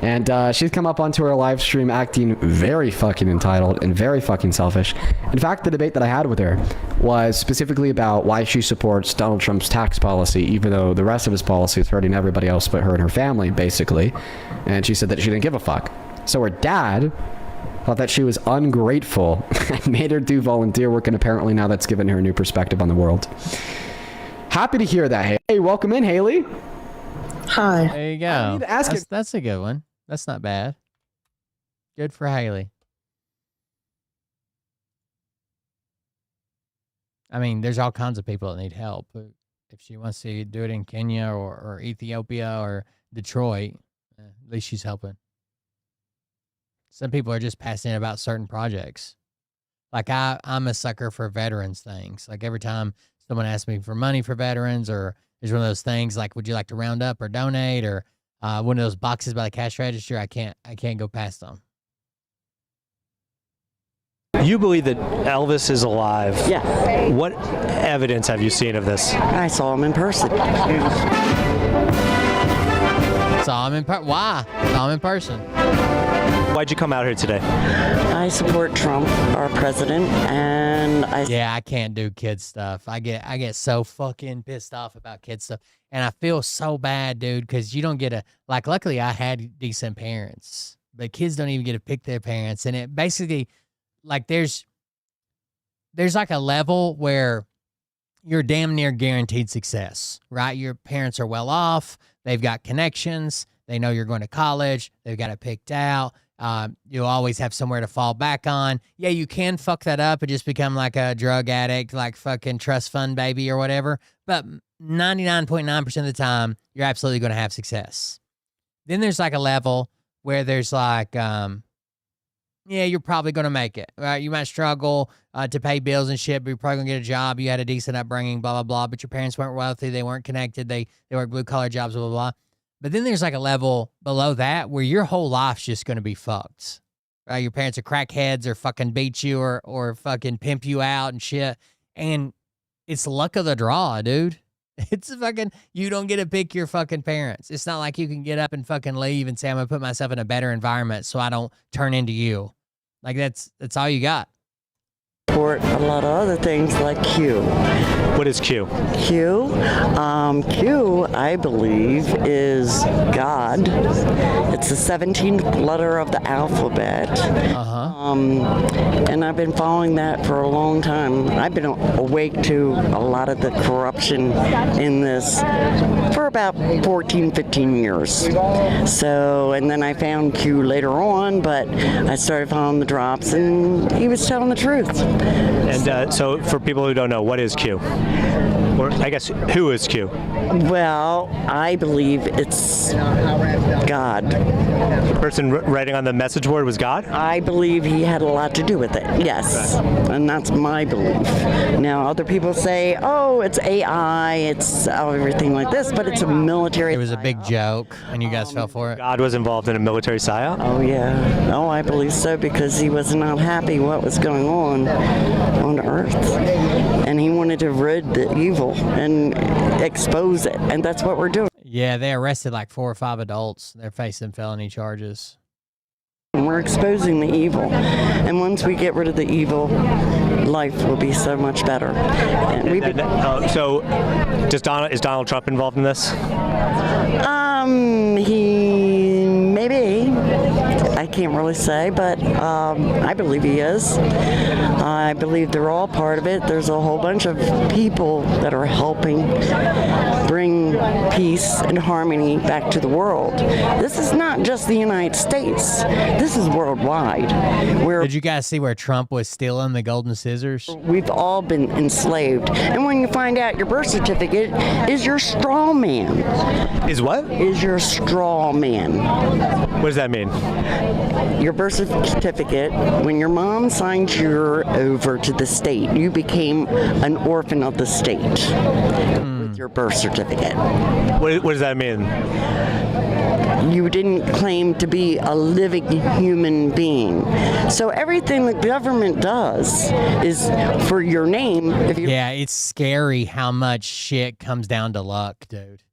S17: And she's come up onto our live stream acting very fucking entitled and very fucking selfish. In fact, the debate that I had with her was specifically about why she supports Donald Trump's tax policy, even though the rest of his policy is hurting everybody else but her and her family, basically. And she said that she didn't give a fuck. So her dad thought that she was ungrateful and made her do volunteer work, and apparently now that's given her a new perspective on the world. Happy to hear that. Hey, welcome in, Haley.
S18: Hi.
S2: There you go.
S17: I need to ask
S2: that's a good one. That's not bad. Good for Haley. I mean, there's all kinds of people that need help. If she wants to do it in Kenya or Ethiopia or Detroit, at least she's helping. Some people are just passionate about certain projects. Like I'm a sucker for veterans things. Like every time someone asks me for money for veterans, or there's one of those things like, would you like to round up or donate, or one of those boxes by the cash register, I can't go past them.
S19: You believe that Elvis is alive.
S20: Yeah.
S19: What evidence have you seen of this?
S20: I saw him in person.
S2: Saw him in person. Why? Saw him in person.
S19: Why'd you come out here today?
S20: I support Trump, our president, and
S2: Yeah, I can't do kid stuff. I get so fucking pissed off about kid stuff, and I feel so bad, dude, because you don't get luckily I had decent parents, but kids don't even get to pick their parents, and it basically, like, there's like a level where you're damn near guaranteed success, right? Your parents are well off, they've got connections, they know you're going to college, they've got it picked out. You'll always have somewhere to fall back on. Yeah, you can fuck that up and just become like a drug addict, like fucking trust fund baby or whatever. But 99.9% of the time, you're absolutely going to have success. Then there's like a level where there's like, yeah, you're probably going to make it, right? You might struggle to pay bills and shit, but you're probably going to get a job. You had a decent upbringing, blah, blah, blah. But your parents weren't wealthy. They weren't connected. They worked blue collar jobs, blah, blah, blah. But then there's like a level below that where your whole life's just going to be fucked. Right? Your parents are crackheads or fucking beat you or fucking pimp you out and shit. And it's luck of the draw, dude. It's fucking, you don't get to pick your fucking parents. It's not like you can get up and fucking leave and say, I'm going to put myself in a better environment so I don't turn into you. Like that's all you got.
S20: support a lot of other things like Q.
S19: What is Q?
S20: Q? Q, I believe, is God. It's the 17th letter of the alphabet. And I've been following that for a long time. I've been awake to a lot of the corruption in this for about 14, 15 years. So, and then I found Q later on, but I started following the drops, and he was telling the truth.
S19: And so for people who don't know, what is Q? Or I guess, who is Q?
S20: Well, I believe it's God.
S19: The person writing on the message board was God?
S20: I believe he had a lot to do with it, yes. And that's my belief. Now, other people say, oh, it's AI, it's everything like this, but it's a military.
S2: It was a big joke, and you guys fell for it?
S19: God was involved in a military psyop?
S20: Oh, yeah. Oh, I believe so, because he was not happy what was going on Earth. And he wanted to rid the evil and expose it, and that's what we're doing.
S2: Yeah, they arrested like 4 or 5 adults. They're facing felony charges.
S20: We're exposing the evil, and once we get rid of the evil, life will be so much better. And
S19: so, is Donald Trump involved in this?
S20: He maybe. I can't really say, but I believe he is. I believe they're all part of it. There's a whole bunch of people that are helping bring peace and harmony back to the world. This is not just the United States. This is worldwide.
S2: Did you guys see where Trump was stealing the golden scissors?
S20: We've all been enslaved. And when you find out your birth certificate is your straw man.
S19: Is what?
S20: Is your straw man.
S19: What does that mean?
S20: Your birth certificate, when your mom signed you over to the state, you became an orphan of the state with your birth certificate.
S19: What does that mean?
S20: You didn't claim to be a living human being. So everything the government does is for your name.
S2: Yeah, it's scary how much shit comes down to luck, dude.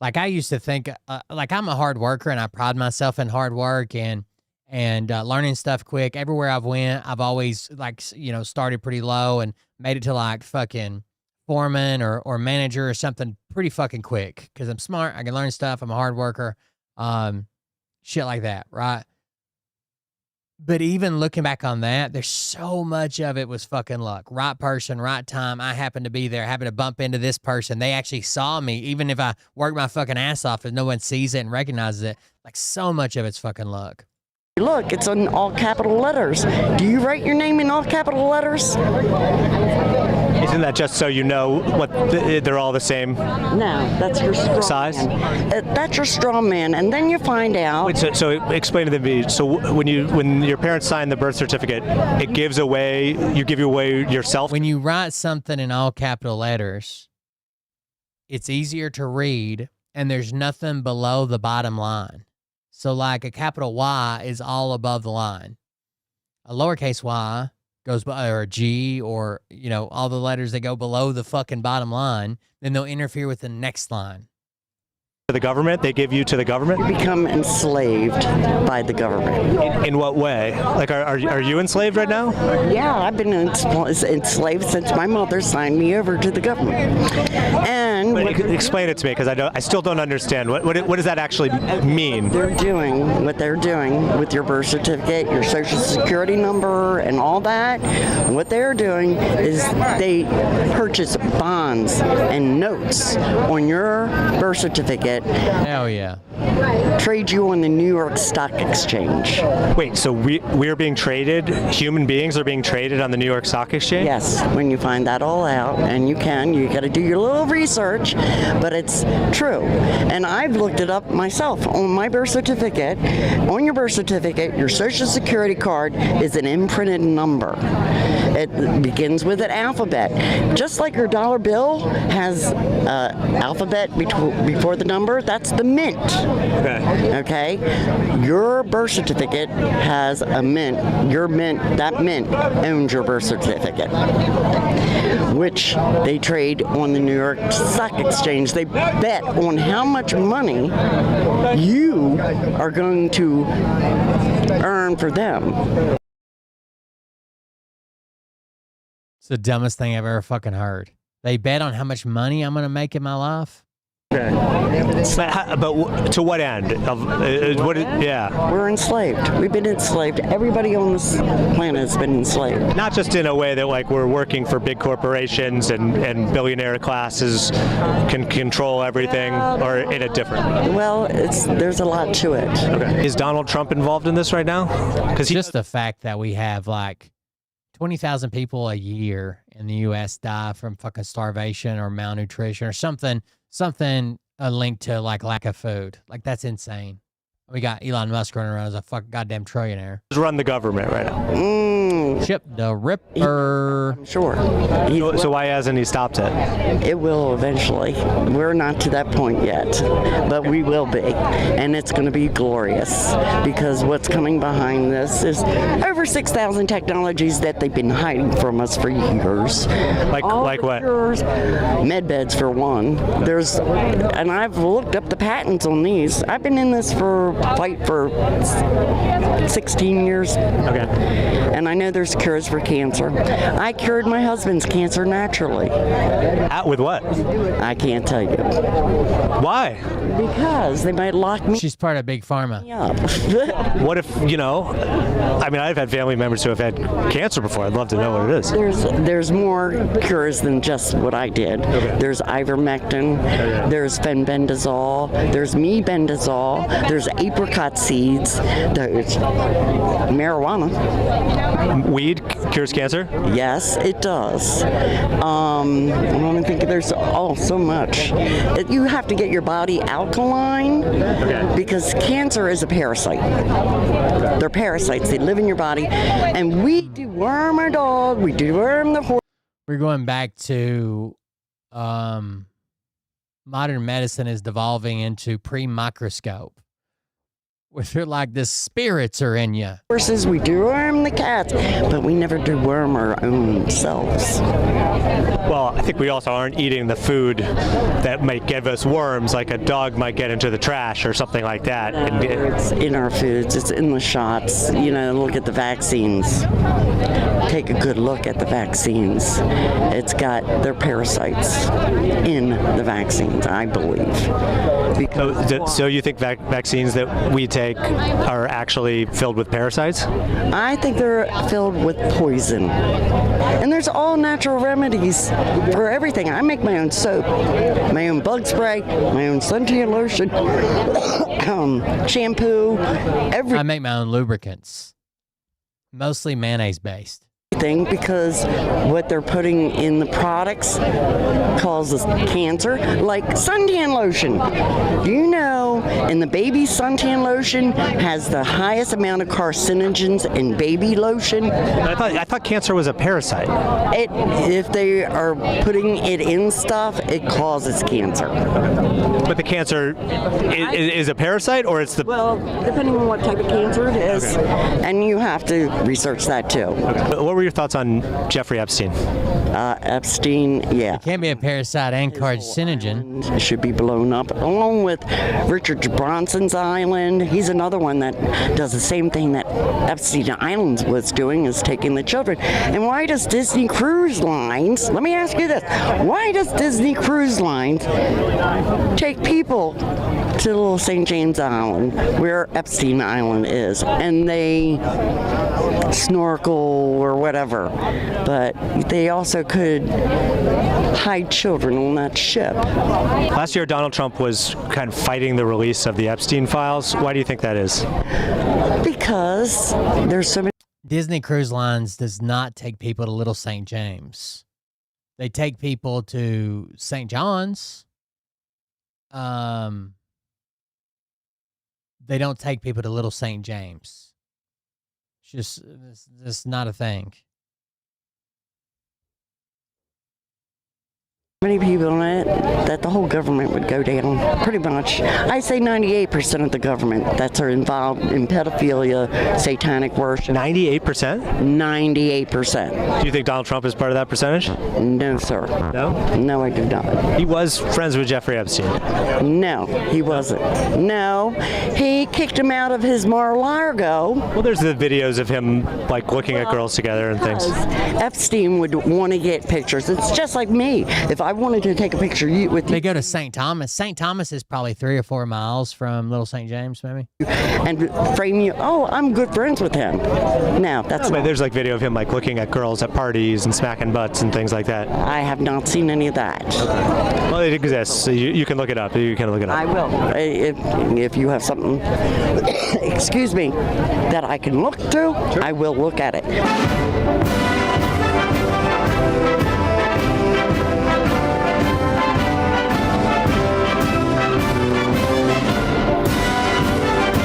S2: Like I used to think, like I'm a hard worker and I pride myself in hard work and learning stuff quick. Everywhere I've went, I've always started pretty low and made it to like fucking foreman or manager or something pretty fucking quick because I'm smart. I can learn stuff. I'm a hard worker. Shit like that, right? But even looking back on that, there's so much of it was fucking luck. Right person, right time. I happened to be there, happened to bump into this person. They actually saw me, even if I worked my fucking ass off and no one sees it and recognizes it. Like so much of it's fucking luck.
S20: Look, it's in all capital letters. Do you write your name in all capital letters?
S19: Isn't that just so you know what they're all the same?
S20: No, that's your straw
S19: size.
S20: Man. That's your straw man, and then you find out.
S19: Wait, so explain to me. So when your parents sign the birth certificate, it gives away. You give away yourself.
S2: When you write something in all capital letters, it's easier to read, and there's nothing below the bottom line. So like a capital Y is all above the line. A lowercase y goes by, or a G, or, all the letters that go below the fucking bottom line, then they'll interfere with the next line.
S19: The government? They give you to the government?
S20: You become enslaved by the government.
S19: In what way? Like, are you enslaved right now?
S20: Yeah, I've been enslaved since my mother signed me over to the government. And
S19: explain it to me, because I still don't understand. What does that actually mean?
S20: What they're doing with your birth certificate, your social security number, and all that, what they're doing is they purchase bonds and notes on your birth certificate.
S2: Hell yeah.
S20: Trade you on the New York Stock Exchange.
S19: Wait, so we're being traded? Human beings are being traded on the New York Stock Exchange?
S20: Yes, when you find that all out, and you got to do your little research, but it's true. And I've looked it up myself on my birth certificate. On your birth certificate, your social security card is an imprinted number. It begins with an alphabet. Just like your dollar bill has alphabet before the number, that's the mint. Okay? Your birth certificate has a mint. That mint owns your birth certificate, which they trade on the New York Stock Exchange. They bet on how much money you are going to earn for them.
S2: the dumbest thing I've ever fucking heard. They bet on how much money I'm going to make in my life.
S19: But to what end? Yeah.
S20: We're enslaved. We've been enslaved. Everybody on this planet has been enslaved.
S19: Not just in a way that like we're working for big corporations and billionaire classes can control everything, or in a different.
S20: Well, there's a lot to it.
S19: Okay. Is Donald Trump involved in this right now? Because
S2: just the fact that we have like 20,000 people a year in the U.S. die from fucking starvation or malnutrition or something linked to like lack of food. Like that's insane. We got Elon Musk running around as a fucking goddamn trillionaire.
S19: Run the government right now.
S2: Chip the Ripper.
S20: Sure.
S19: So why hasn't he stopped it?
S20: It will eventually. We're not to that point yet, but we will be. And it's going to be glorious because what's coming behind this is over 6,000 technologies that they've been hiding from us for years.
S19: Like what?
S20: Med beds for one. And I've looked up the patents on these. I've been in this for 16 years.
S19: Okay.
S20: And I know there's cures for cancer. I cured my husband's cancer naturally.
S19: With what?
S20: I can't tell you.
S19: Why?
S20: Because they might lock me.
S2: She's part of Big Pharma.
S20: Up.
S19: What if, I mean, I've had family members who have had cancer before. I'd love to know what it is.
S20: There's more cures than just what I did.
S19: Okay.
S20: There's ivermectin, there's fenbendazole, there's mebendazole, there's apricot seeds, there's marijuana.
S19: Weed cures cancer?
S20: Yes, it does. I think there's so much. You have to get your body alkaline because cancer is a parasite. They're parasites. They live in your body, and we deworm our dog. We deworm the horse.
S2: We're going back to modern medicine is devolving into pre-microscope. Where they're like the spirits are in you.
S20: Horses, we deworm the cats, but we never deworm our own selves.
S19: Well, I think we also aren't eating the food that might give us worms, like a dog might get into the trash or something like that.
S20: It's in our foods. It's in the shots. Look at the vaccines. Take a good look at the vaccines. It's got their parasites in the vaccines, I believe.
S19: So you think vaccines that we take are actually filled with parasites?
S20: I think they're filled with poison. And there's all natural remedies for everything. I make my own soap, my own bug spray, my own suntan lotion, shampoo, everything.
S2: I make my own lubricants, mostly mayonnaise based.
S20: Because what they're putting in the products causes cancer, like suntan lotion. Do you know, in the baby suntan lotion has the highest amount of carcinogens in baby lotion?
S19: I thought cancer was a parasite.
S20: If they are putting it in stuff, it causes cancer.
S19: But the cancer is a parasite, or it's the...
S20: Well, depending on what type of cancer it is. Okay. And you have to research that too.
S19: Okay. What were your thoughts on Jeffrey Epstein?
S20: Epstein, yeah.
S2: It can't be a parasite and carcinogen.
S20: It should be blown up, along with Richard Branson's island. He's another one that does the same thing that Epstein Island was doing, is taking the children. And why does Disney Cruise Lines, let me ask you this, why does Disney Cruise Lines take people to Little St. James Island, where Epstein Island is, and they snorkel or whatever, but they also could hide children on that ship.
S19: Last year, Donald Trump was kind of fighting the release of the Epstein files. Why do you think that is?
S20: Because there's so many.
S2: Disney Cruise Lines does not take people to Little St. James. They take people to St. John's. They don't take people to Little St. James. It's just not a thing.
S20: Many people in it that the whole government would go down, pretty much. I say 98% of the government that's are involved in pedophilia, satanic worship.
S19: 98%?
S20: 98%.
S19: Do you think Donald Trump is part of that percentage?
S20: No, sir.
S19: No?
S20: No, I do not.
S19: He was friends with Jeffrey Epstein.
S20: No, he wasn't. No, he kicked him out of his Mar-a-Lago.
S19: Well, there's the videos of him like looking at girls together and things.
S20: Epstein would want to get pictures. It's just like me. If I wanted to take a picture with you.
S2: They go to St. Thomas. St. Thomas is probably 3 or 4 miles from Little St. James, maybe.
S20: And frame you. Oh, I'm good friends with him. No, that's not.
S19: There's like video of him like looking at girls at parties and smacking butts and things like that.
S20: I have not seen any of that.
S19: Well, it exists. So you can look it up. You can look it up.
S20: I will. If you have something, excuse me, that I can look through, I will look at it.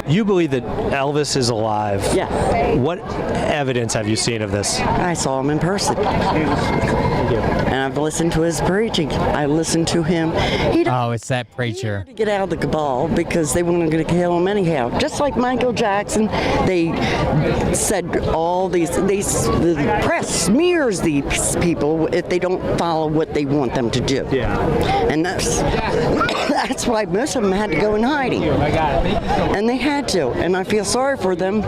S19: You believe that Elvis is alive?
S20: Yeah.
S19: What evidence have you seen of this?
S20: I saw him in person. And I've listened to his preaching. I listened to him.
S2: Oh, it's that preacher.
S20: To get out of the cabal because they weren't going to kill him anyhow. Just like Michael Jackson, they said all these. The press smears these people if they don't follow what they want them to do.
S19: Yeah.
S20: And that's why most of them had to go in hiding. And they had to, and I feel sorry for them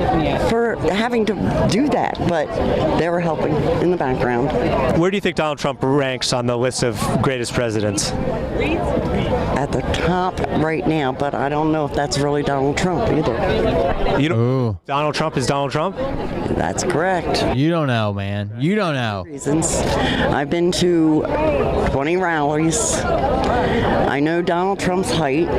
S20: for having to do that, but they were helping in the background.
S19: Where do you think Donald Trump ranks on the list of greatest presidents?
S20: At the top right now, but I don't know if that's really Donald Trump either.
S19: You don't. Donald Trump is Donald Trump?
S20: That's correct.
S2: You don't know, man. You don't know.
S20: Reasons. I've been to 20 rallies. I know Donald Trump's height.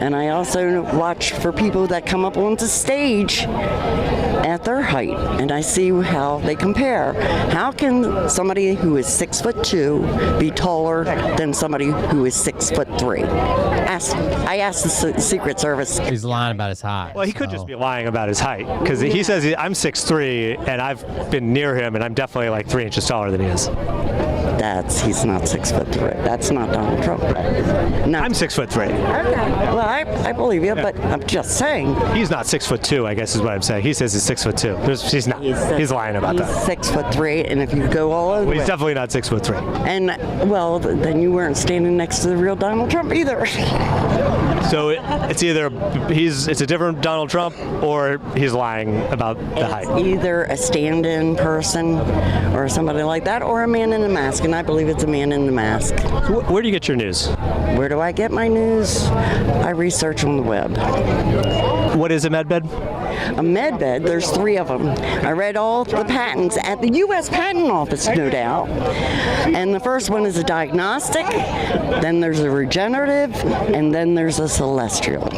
S20: And I also watch for people that come up onto stage at their height, and I see how they compare. How can somebody who is 6'2" be taller than somebody who is 6'3"? I asked the Secret Service.
S2: He's lying about his height.
S19: Well, he could just be lying about his height, because he says I'm 6'3", and I've been near him, and I'm definitely like 3 inches taller than he is.
S20: He's not 6'3". That's not Donald Trump. No.
S19: I'm 6'3".
S20: Okay. Well, I believe you, but I'm just saying.
S19: He's not 6'2", I guess is what I'm saying. He says he's 6'2". He's not. He's lying about that.
S20: He's 6'3", and if you go all over.
S19: Well, he's definitely not 6'3".
S20: And well, then you weren't standing next to the real Donald Trump either.
S19: So it's either it's a different Donald Trump, or he's lying about the height.
S20: Either a stand-in person, or somebody like that, or a man in a mask. And I believe it's a man in the mask.
S19: Where do you get your news?
S20: Where do I get my news? I research on the web.
S19: What is a medbed?
S20: A medbed, there's 3 of them. I read all the patents at the U.S. Patent Office, no doubt. And the first one is a diagnostic, then there's a regenerative, and then there's a celestial.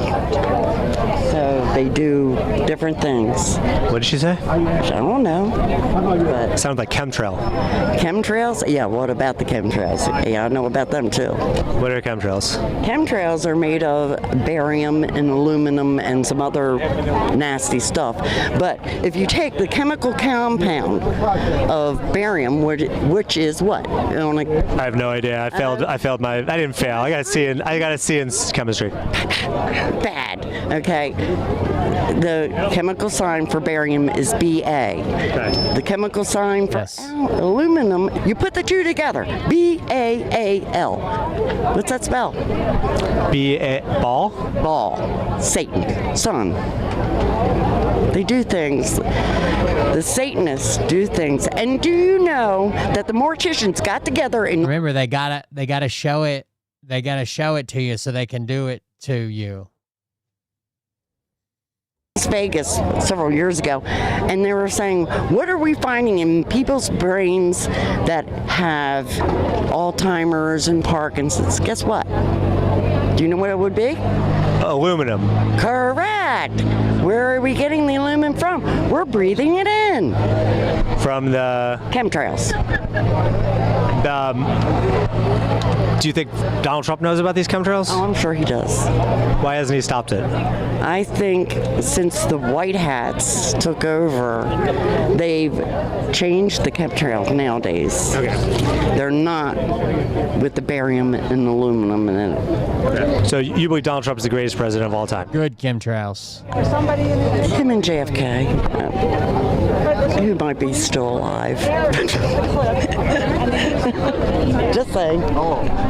S20: So they do different things.
S19: What did she say?
S20: I don't know. But
S19: it sounded like chemtrail.
S20: Chemtrails? Yeah, what about the chemtrails? Yeah, I know about them too.
S19: What are chemtrails?
S20: Chemtrails are made of barium and aluminum and some other nasty stuff. But if you take the chemical compound of barium, which is what?
S19: I have no idea. I failed my. I didn't fail. I got to see in chemistry.
S20: Bad. Okay. The chemical sign for barium is Ba.
S19: Okay.
S20: The chemical sign for aluminum, you put the 2 together. B-A-A-L. What's that spell?
S19: Ball?
S20: Ball. Satan. Son. They do things. The Satanists do things. And do you know that the morticians got together and
S2: remember they gotta show it. They gotta show it to you so they can do it to you.
S20: Vegas several years ago, and they were saying, what are we finding in people's brains that have Alzheimer's and Parkinson's? Guess what? Do you know what it would be?
S19: Aluminum.
S20: Correct. Where are we getting the aluminum from? We're breathing it in.
S19: From the
S20: chemtrails.
S19: Do you think Donald Trump knows about these chemtrails?
S20: Oh, I'm sure he does.
S19: Why hasn't he stopped it?
S20: I think since the White Hats took over, they've changed the chemtrails nowadays.
S19: Okay.
S20: They're not with the barium and aluminum in it.
S19: Okay. So you believe Donald Trump is the greatest president of all time?
S2: Good chemtrails.
S20: Him and JFK. He might be still alive. Just saying.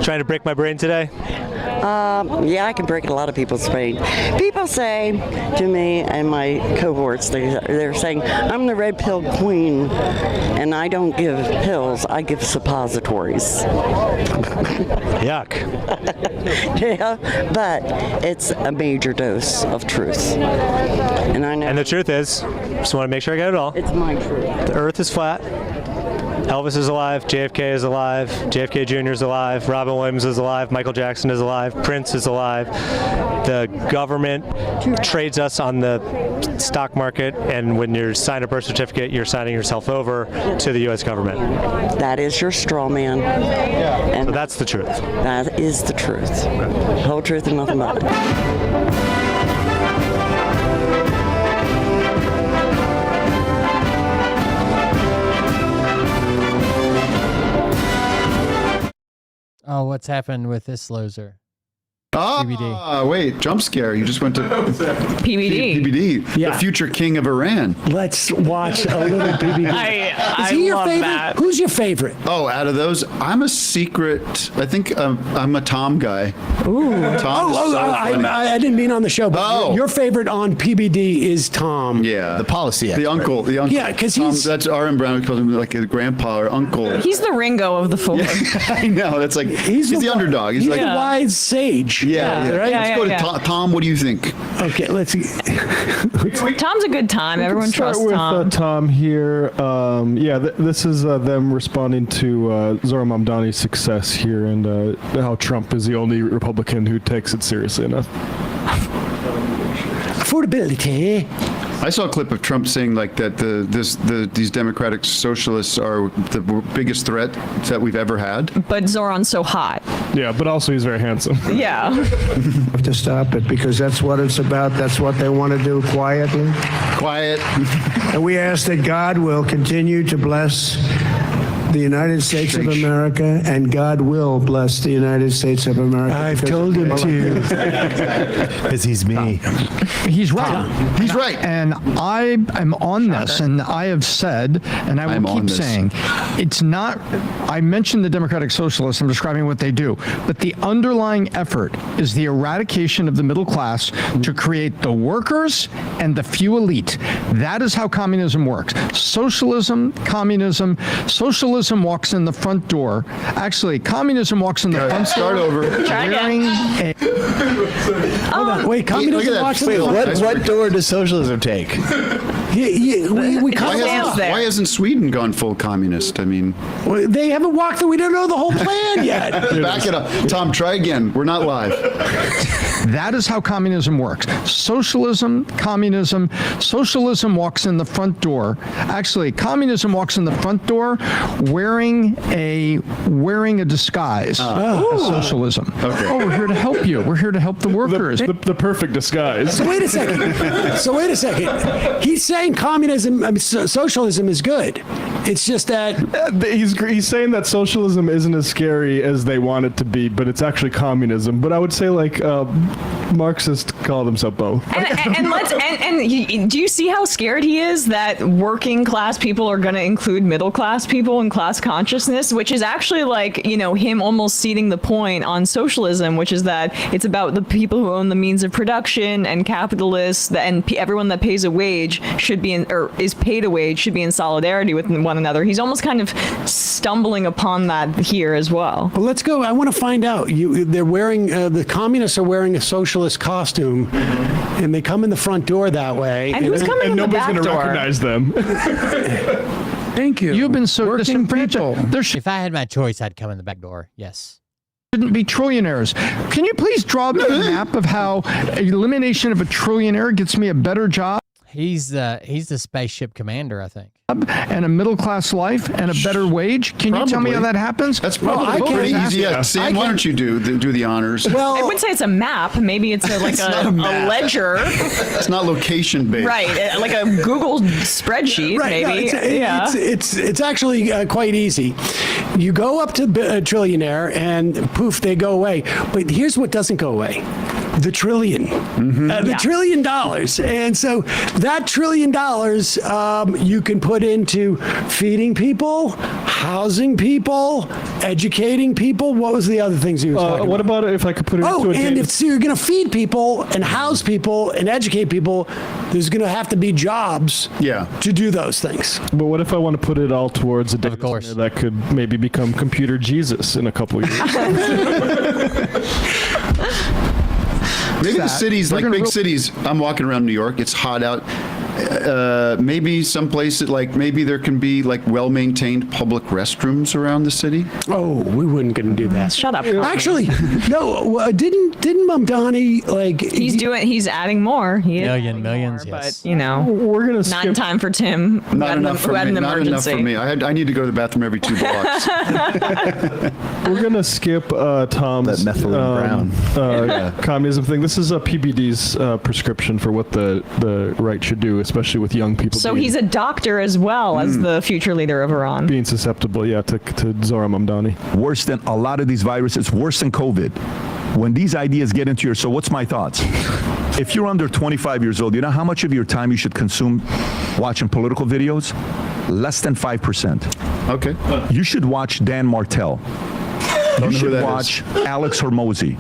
S19: Trying to break my brain today?
S20: Yeah, I can break a lot of people's brain. People say to me and my cohorts, they're saying, I'm the red pill queen, and I don't give pills, I give suppositories.
S19: Yuck.
S20: Yeah, but it's a major dose of truth. And I know.
S19: And the truth is, just want to make sure I get it all.
S20: It's my truth.
S19: The earth is flat. Elvis is alive, JFK is alive, JFK Jr. is alive, Robin Williams is alive, Michael Jackson is alive, Prince is alive. The government trades us on the stock market, and when you sign a birth certificate, you're signing yourself over to the U.S. government.
S20: That is your straw man.
S19: And so that's the truth.
S20: That is the truth. The whole truth and nothing but it.
S2: Oh, what's happened with this loser?
S4: PBD. Wait, jump scare. You just went to
S21: PBD.
S4: PBD,
S21: Yeah.
S4: the future king of Iran.
S21: Let's watch a little PBD. Is he your
S4: love
S21: favorite?
S4: that.
S21: Who's your favorite?
S4: Oh, out of those, I'm a secret. I think I'm a Tom guy.
S21: Ooh.
S4: Tom is so funny.
S21: I didn't mean on the show, but your favorite on PBD is Tom.
S4: Yeah,
S21: the policy
S4: the uncle. The uncle.
S21: Yeah, because
S4: Tom,
S21: he's
S4: that's R.M. Brown. We call him like a grandpa or uncle.
S21: he's the Ringo of the four.
S4: Yeah, I know. That's like he's the underdog. He's like
S21: the wise sage.
S4: Yeah,
S21: right.
S4: Let's go to Tom. What do you think?
S21: Okay, let's see.
S22: Tom's a good time. Everyone
S23: Start
S22: trusts
S23: with
S22: Tom.
S23: Tom here. This is them responding to Zohran Mamdani's success here and how Trump is the only Republican who takes it seriously enough.
S21: Affordability.
S4: I saw a clip of Trump saying like that these democratic socialists are the biggest threat that we've ever had.
S22: But Zoran's so hot.
S23: Yeah, but also he's very handsome.
S22: Yeah.
S24: Have to stop it because that's what it's about. That's what they want to do quietly.
S4: Quiet.
S24: And we ask that God will continue to bless the United States of America, and God will bless the United States of America.
S21: I've told him to.
S25: Because he's me.
S26: He's right.
S4: He's right.
S26: And I am on this, and I have said, and I will keep saying, it's not, I mentioned the Democratic Socialists, I'm describing what they do, but the underlying effort is the eradication of the middle class to create the workers and the few elite. That is how communism works. Socialism, communism, socialism walks in the front door. Actually, communism walks in the front door.
S4: Start over.
S21: Hold on. Wait, communism walks in the front door.
S25: What door does socialism take?
S4: Why hasn't Sweden gone full communist? I mean,
S21: they haven't walked through. We don't know the whole plan yet.
S4: Back it up. Tom, try again. We're not live.
S26: That is how communism works. Socialism, communism, socialism walks in the front door. Actually, communism walks in the front door wearing a disguise. Socialism.
S4: Okay.
S26: Oh, we're here to help you. We're here to help the workers.
S23: The perfect disguise.
S21: So wait a second. He's saying socialism is good. It's just that
S23: he's saying that socialism isn't as scary as they want it to be, but it's actually communism. But I would say like Marxists call themselves both.
S22: And do you see how scared he is that working class people are going to include middle class people in class consciousness, which is actually like, him almost ceding the point on socialism, which is that it's about the people who own the means of production and capitalists, and everyone that pays a wage should be is paid a wage should be in solidarity with one another. He's almost kind of stumbling upon that here as well.
S21: Well, let's go. I want to find out. They're wearing the communists are wearing a socialist costume, and they come in the front door that way.
S22: And who's coming in the back door?
S23: Nobody's going to recognize them.
S21: Thank you.
S26: You've been so disenfranchised.
S2: If I had my choice, I'd come in the back door. Yes.
S26: Shouldn't be trillionaires. Can you please draw me a map of how elimination of a trillionaire gets me a better job?
S2: He's the spaceship commander, I think.
S26: And a middle class life and a better wage. Can you tell me how that happens?
S3: That's probably pretty easy. Yeah, Sam, why don't you do the honors?
S22: Well, I wouldn't say it's a map. Maybe it's a ledger.
S3: It's not location based.
S22: Right, like a Google spreadsheet.
S21: Right,
S22: maybe.
S21: no, it's actually quite easy. You go up to a trillionaire and poof, they go away. But here's what doesn't go away: the trillion, $1 trillion. And so that $1 trillion you can put into feeding people, housing people, educating people. What was the other things he was talking
S23: What
S21: about?
S23: about if I could put it into a
S21: and if you're going to feed people and house people and educate people, there's going to have to be jobs to do those things.
S23: But what if I want to put it all towards a data center that could maybe become computer Jesus in a couple of years?
S3: Maybe the cities, like big cities, I'm walking around New York, it's hot out. Maybe some places, like maybe there can be like well-maintained public restrooms around the city.
S21: Oh, we wouldn't gonna do that.
S22: Shut up.
S21: Actually, no. Didn't Mamdani like?
S22: He's adding more.
S2: Millions.
S22: But you know,
S23: we're gonna
S22: not in time for Tim.
S3: Not enough for me.
S22: An
S3: Not enough
S22: emergency.
S3: for me. I need to go to the bathroom every 2 blocks.
S23: We're gonna skip Tom's communism thing. This is a PBD's prescription for what the right should do, especially with young people.
S22: So he's a doctor as well as the future leader of Iran.
S23: Being susceptible, to Zohran Mamdani.
S15: Worse than a lot of these viruses, worse than COVID. When these ideas get into your, so what's my thoughts? If you're under 25 years old, you know how much of your time you should consume watching political videos? Less than 5%.
S3: Okay.
S15: You should watch Dan Martell. You should watch Alex Hormozy.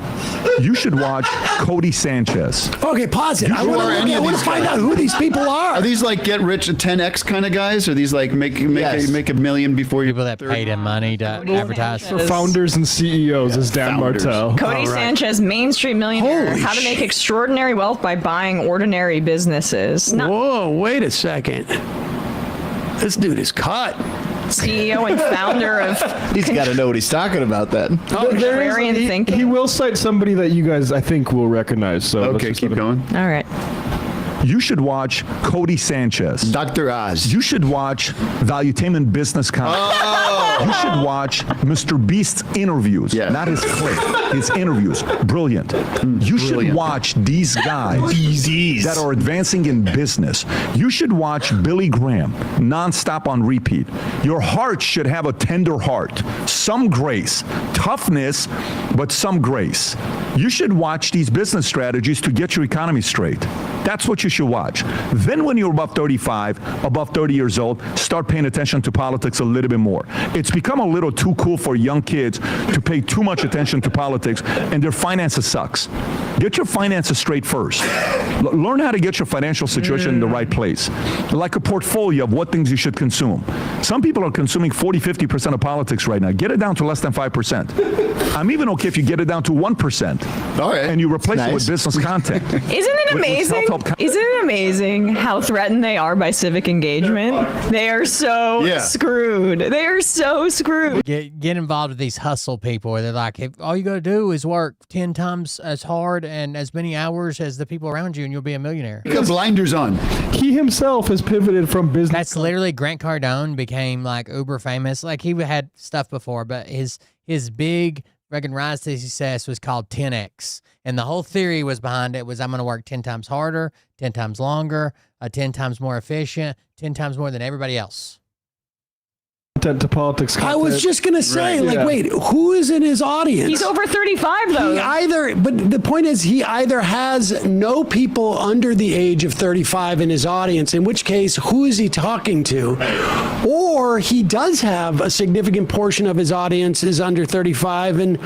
S15: You should watch Cody Sanchez.
S21: Okay, pause it. I want to find out who these people are.
S3: Are these like get rich at 10x kind of guys? Are these like make $1 million before you?
S2: People that paid him money to advertise.
S23: For founders and CEOs is Dan Martell.
S22: Cody Sanchez, Main Street millionaire.
S21: Holy
S22: How to make extraordinary wealth by buying ordinary businesses.
S21: Whoa, wait a second. This dude is cut.
S22: CEO and founder of.
S25: He's got to know what he's talking about then.
S22: Contrarian thinking.
S23: He will cite somebody that you guys, I think, will recognize. So
S3: okay, keep going.
S22: All right.
S15: You should watch Cody Sanchez.
S3: Dr. Oz.
S15: You should watch Valuetainment Business Conference. You should watch Mr. Beast's interviews, not his clip, his interviews. Brilliant. You should watch these guys that are advancing in business. You should watch Billy Graham, nonstop on repeat. Your heart should have a tender heart, some grace, toughness, but some grace. You should watch these business strategies to get your economy straight. That's what you should watch. Then when you're above 35, above 30 years old, start paying attention to politics a little bit more. It's become a little too cool for young kids to pay too much attention to politics, and their finances sucks. Get your finances straight first. Learn how to get your financial situation in the right place. Like a portfolio of what things you should consume. Some people are consuming 40, 50% of politics right now. Get it down to less than 5%. I'm even okay if you get it down to 1%.
S3: All right.
S15: And you replace it with business content.
S22: Isn't it amazing? Isn't it amazing how threatened they are by civic engagement? They are so screwed. They are so screwed.
S2: Get involved with these hustle people where they're like, if all you got to do is work 10 times as hard and as many hours as the people around you and you'll be a millionaire.
S3: Because blinders on.
S23: He himself has pivoted from business.
S2: That's literally Grant Cardone became like uber famous. Like he had stuff before, but his big rise to success was called 10X. And the whole theory was behind it was I'm going to work 10 times harder, 10 times longer, 10 times more efficient, 10 times more than everybody else.
S23: To politics.
S21: I was just gonna say, wait, who is in his audience?
S22: He's over 35 though.
S21: But the point is, he either has no people under the age of 35 in his audience, in which case, who is he talking to? Or he does have a significant portion of his audience is under 35, and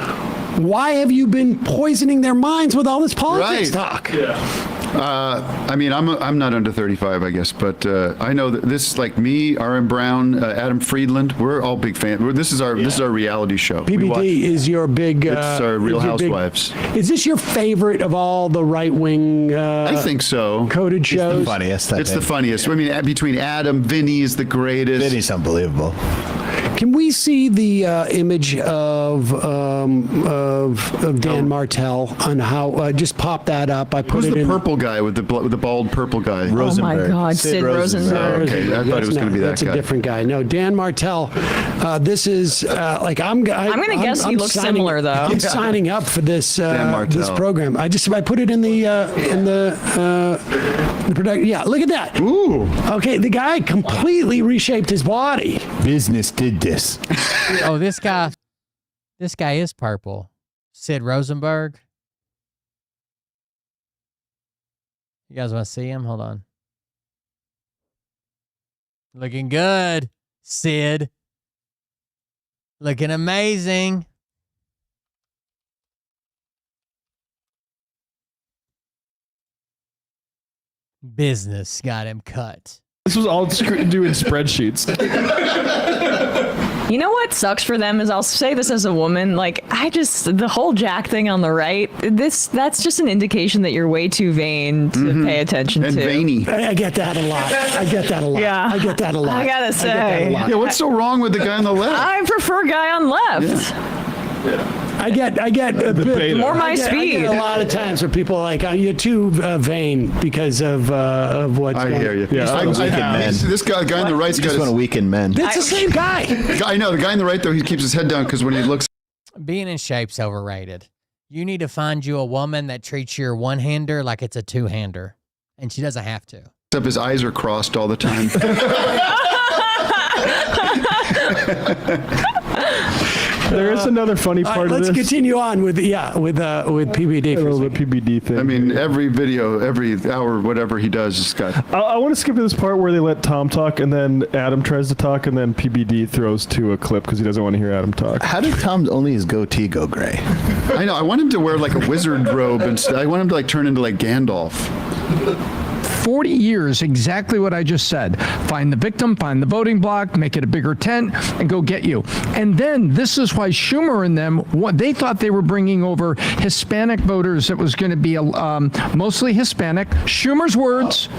S21: why have you been poisoning their minds with all this politics talk?
S3: I mean, I'm not under 35, I guess, but I know that this, like me, R.M. Brown, Adam Friedland, we're all big fans. This is our reality show.
S21: PBD is your big.
S3: It's our Real Housewives.
S21: Is this your favorite of all the right wing?
S3: I think so.
S21: Coded shows.
S25: It's the funniest.
S3: It's the funniest. I mean, between Adam, Vinny is the greatest.
S25: Vinny's unbelievable.
S21: Can we see the image of Dan Martell on how? Just pop that up. I put
S3: Who's
S21: it
S3: the
S21: in.
S3: purple guy with the bald purple guy?
S22: Rosenberg. Oh my God, Sid Rosenberg.
S3: Okay, I thought it was going to be that
S21: That's
S3: guy.
S21: a different guy. No, Dan Martell. This is like I'm going to
S22: guess he looks similar though.
S21: I'm signing up for this this program. I put it in the production. Yeah, look at that.
S3: Ooh.
S21: Okay, the guy completely reshaped his body.
S25: Business did this.
S2: Oh, this guy is purple. Sid Rosenberg. You guys want to see him? Hold on. Looking good, Sid. Looking amazing. Business got him cut.
S23: This was all doing spreadsheets.
S22: You know what sucks for them is I'll say this as a woman, like the whole Jack thing on the right, that's just an indication that you're way too vain to pay attention
S3: and
S22: to.
S3: veiny.
S21: I get that a lot.
S22: Yeah.
S21: I get that a lot.
S22: I gotta say.
S3: Yeah, what's so wrong with the guy on the left?
S22: I prefer guy on left.
S21: I get a bit
S22: more my speed.
S21: I get a lot of times where people are like, oh, you're too vain because of what's
S3: I
S21: going
S3: hear you.
S25: Yeah,
S3: This guy on the right's got
S25: just want to weaken men.
S21: It's the same guy.
S3: I know the guy on the right though. He keeps his head down because when he looks.
S2: Being in shape's overrated. You need to find you a woman that treats your one-hander like it's a two-hander, and she doesn't have to.
S3: Except his eyes are crossed all the time.
S23: There is another funny part of this.
S21: Let's continue on with PBD.
S23: A little bit PBD thing.
S3: I mean, every video, every hour, whatever he does, has got.
S23: I want to skip to this part where they let Tom talk, and then Adam tries to talk, and then PBD throws to a clip because he doesn't want to hear Adam talk.
S25: How did Tom only his goatee go gray?
S3: I know. I want him to wear like a wizard robe instead. I want him to like turn into like Gandalf.
S26: 40 years, exactly what I just said. Find the victim, find the voting block, make it a bigger tent, and go get you. And then this is why Schumer and them, they thought they were bringing over Hispanic voters that was going to be mostly Hispanic. Schumer's words,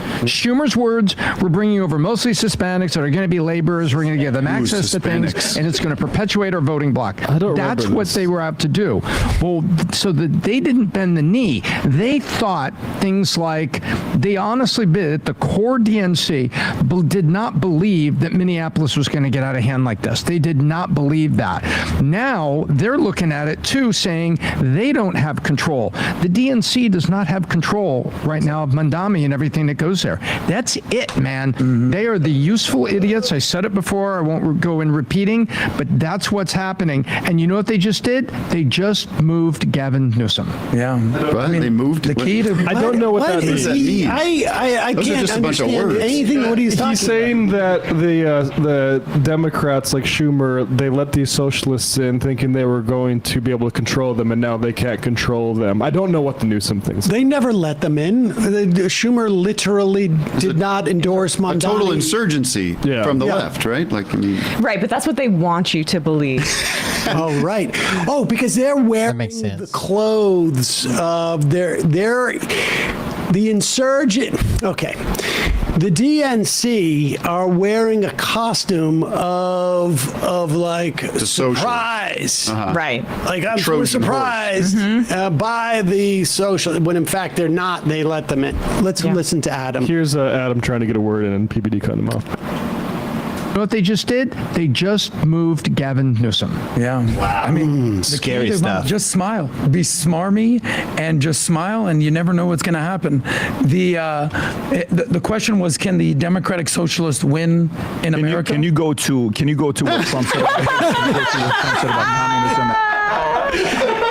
S26: we're bringing over mostly Hispanics that are going to be laborers. We're going to give them access to things, and it's going to perpetuate our voting block. That's what they were out to do. Well, so that they didn't bend the knee. They thought things like, they honestly at the core DNC did not believe that Minneapolis was going to get out of hand like this. They did not believe that. Now they're looking at it too, saying they don't have control. The DNC does not have control right now of Mandami and everything that goes there. That's it, man. Mm-hmm. They are the useful idiots. I said it before. I won't go in repeating, but that's what's happening. And you know what they just did? They just moved Gavin Newsom.
S25: Yeah.
S3: I mean, they moved
S25: the key to.
S23: I don't know what that means.
S21: I
S3: Those are
S21: can't
S3: just a bunch of
S21: understand
S3: words.
S21: anything what he's talking
S23: He's saying that the Democrats like Schumer, they let these socialists in thinking they were going to be able to control them, and now they can't control them. I don't know what the Newsom thing is.
S21: They never let them in. Schumer literally did not endorse Mondani.
S3: A total insurgency from the left, right? Like, I mean,
S22: right, but that's what they want you to believe.
S21: Oh, right. Oh, because they're wearing the clothes of the insurgent. Okay. The DNC are wearing a costume of like surprise.
S22: Right.
S21: Like we're surprised by the social, when in fact they're not. They let them in. Let's listen to Adam.
S23: Here's Adam trying to get a word in, and PBD cut him off.
S26: You know what they just did? They just moved Gavin Newsom.
S6: Yeah. Wow. I mean,
S25: scary stuff.
S6: Just smile. Be smarmy and just smile, and you never know what's going to happen. The question was, can the Democratic Socialists win in America?
S15: Can you go to what Trump said about communism?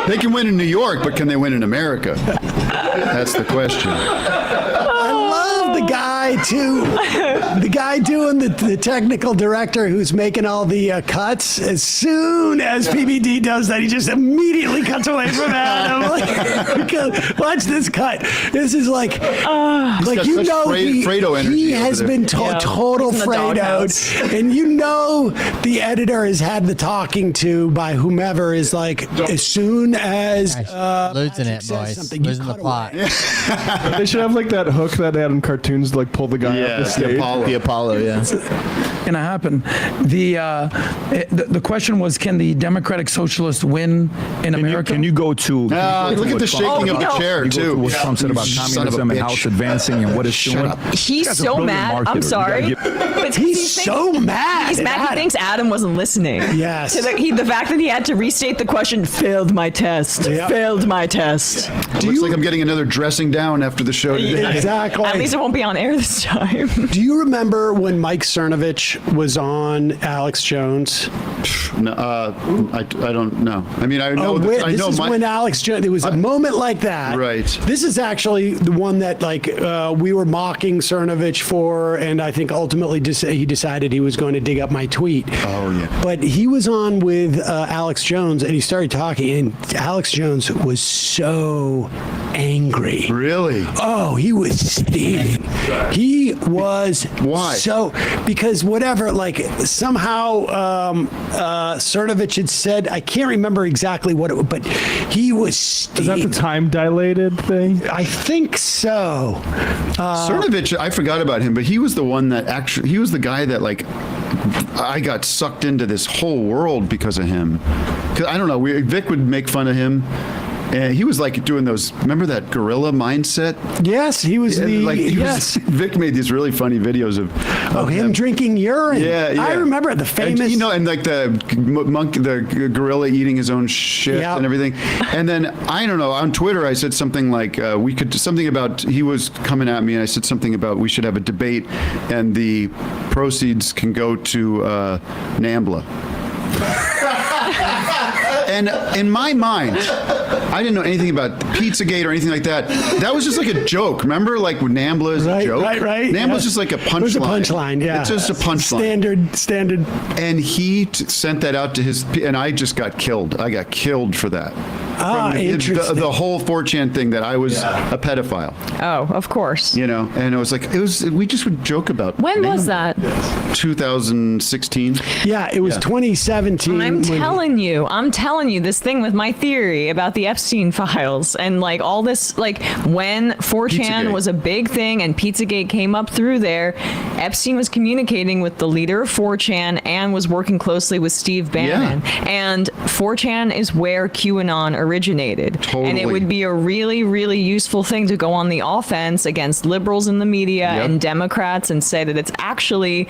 S3: they can win in New York, but can they win in America? That's the question.
S21: The guy doing the technical director who's making all the cuts. As soon as PBD does that, he just immediately cuts away from Adam. Because watch this cut. This is like you know, he has been total Fredoed, and you know the editor has had the talking to by whomever is like, as soon as
S2: losing it, boys, losing the plot.
S23: They should have like that hook that they had in cartoons to like pull the guy off the stage.
S25: The Apollo, yeah.
S6: going to happen. The question was, can the Democratic Socialist win in America?
S15: Can you go to
S3: look at the shaking of the chair too.
S15: What Trump said about communism and how it's advancing and what it's doing?
S22: He's so mad. I'm sorry. But
S21: He's so mad.
S22: He's mad. He thinks Adam wasn't listening.
S21: Yes.
S22: To the fact that he had to restate the question, failed my test.
S21: Yep.
S22: Failed my test.
S3: Looks like I'm getting another dressing down after the show today.
S21: Exactly.
S22: At least it won't be on air this time.
S21: Do you remember when Mike Cernovich was on Alex Jones?
S3: No, I don't know. I mean, I know.
S21: This is when Alex Jones. There was a moment like that.
S3: Right.
S21: This is actually the one that we were mocking Cernovich for, and I think ultimately he decided he was going to dig up my tweet.
S3: Oh yeah.
S21: But he was on with Alex Jones, and he started talking, and Alex Jones was so angry.
S3: Really?
S21: Oh, he was steaming. He was.
S3: Why?
S21: So because whatever, somehow Cernovich had said, I can't remember exactly what it was, but he was steaming.
S23: Is that the time dilated thing?
S21: I think so.
S3: Cernovich, I forgot about him, but he was the one that he was the guy that I got sucked into this whole world because of him. 'Cause I don't know, Vic would make fun of him. And he was doing those, remember that gorilla mindset?
S21: Yes, he was
S3: Vic made these really funny videos of
S21: him drinking urine.
S3: Yeah.
S21: I remember the famous.
S3: And the gorilla eating his own shit and everything. And then, I don't know, on Twitter I said something like, he was coming at me and I said something about we should have a debate and the proceeds can go to NAMBLA. And in my mind, I didn't know anything about Pizzagate or anything like that. That was just like a joke. Remember, with NAMBLA is a joke? Right. NAMBLA's just like a punchline. It was a
S21: punchline, yeah.
S3: It's just a punchline.
S21: Standard.
S3: And he sent that out to and I just got killed. I got killed for that.
S21: Interesting.
S3: The whole 4chan thing that I was a pedophile.
S22: Oh, of course.
S3: And it was we just would joke about.
S22: When was that?
S3: 2016.
S21: Yeah, it was 2017.
S22: I'm telling you this thing with my theory about the Epstein files and all this, when 4chan
S3: Pizzagate
S22: was a big thing and Pizzagate came up through there, Epstein was communicating with the leader of 4chan and was working closely with Steve Bannon. And 4chan is where QAnon originated.
S3: Totally.
S22: And it would be a really, really useful thing to go on the offense against liberals in the media and Democrats and say that it's actually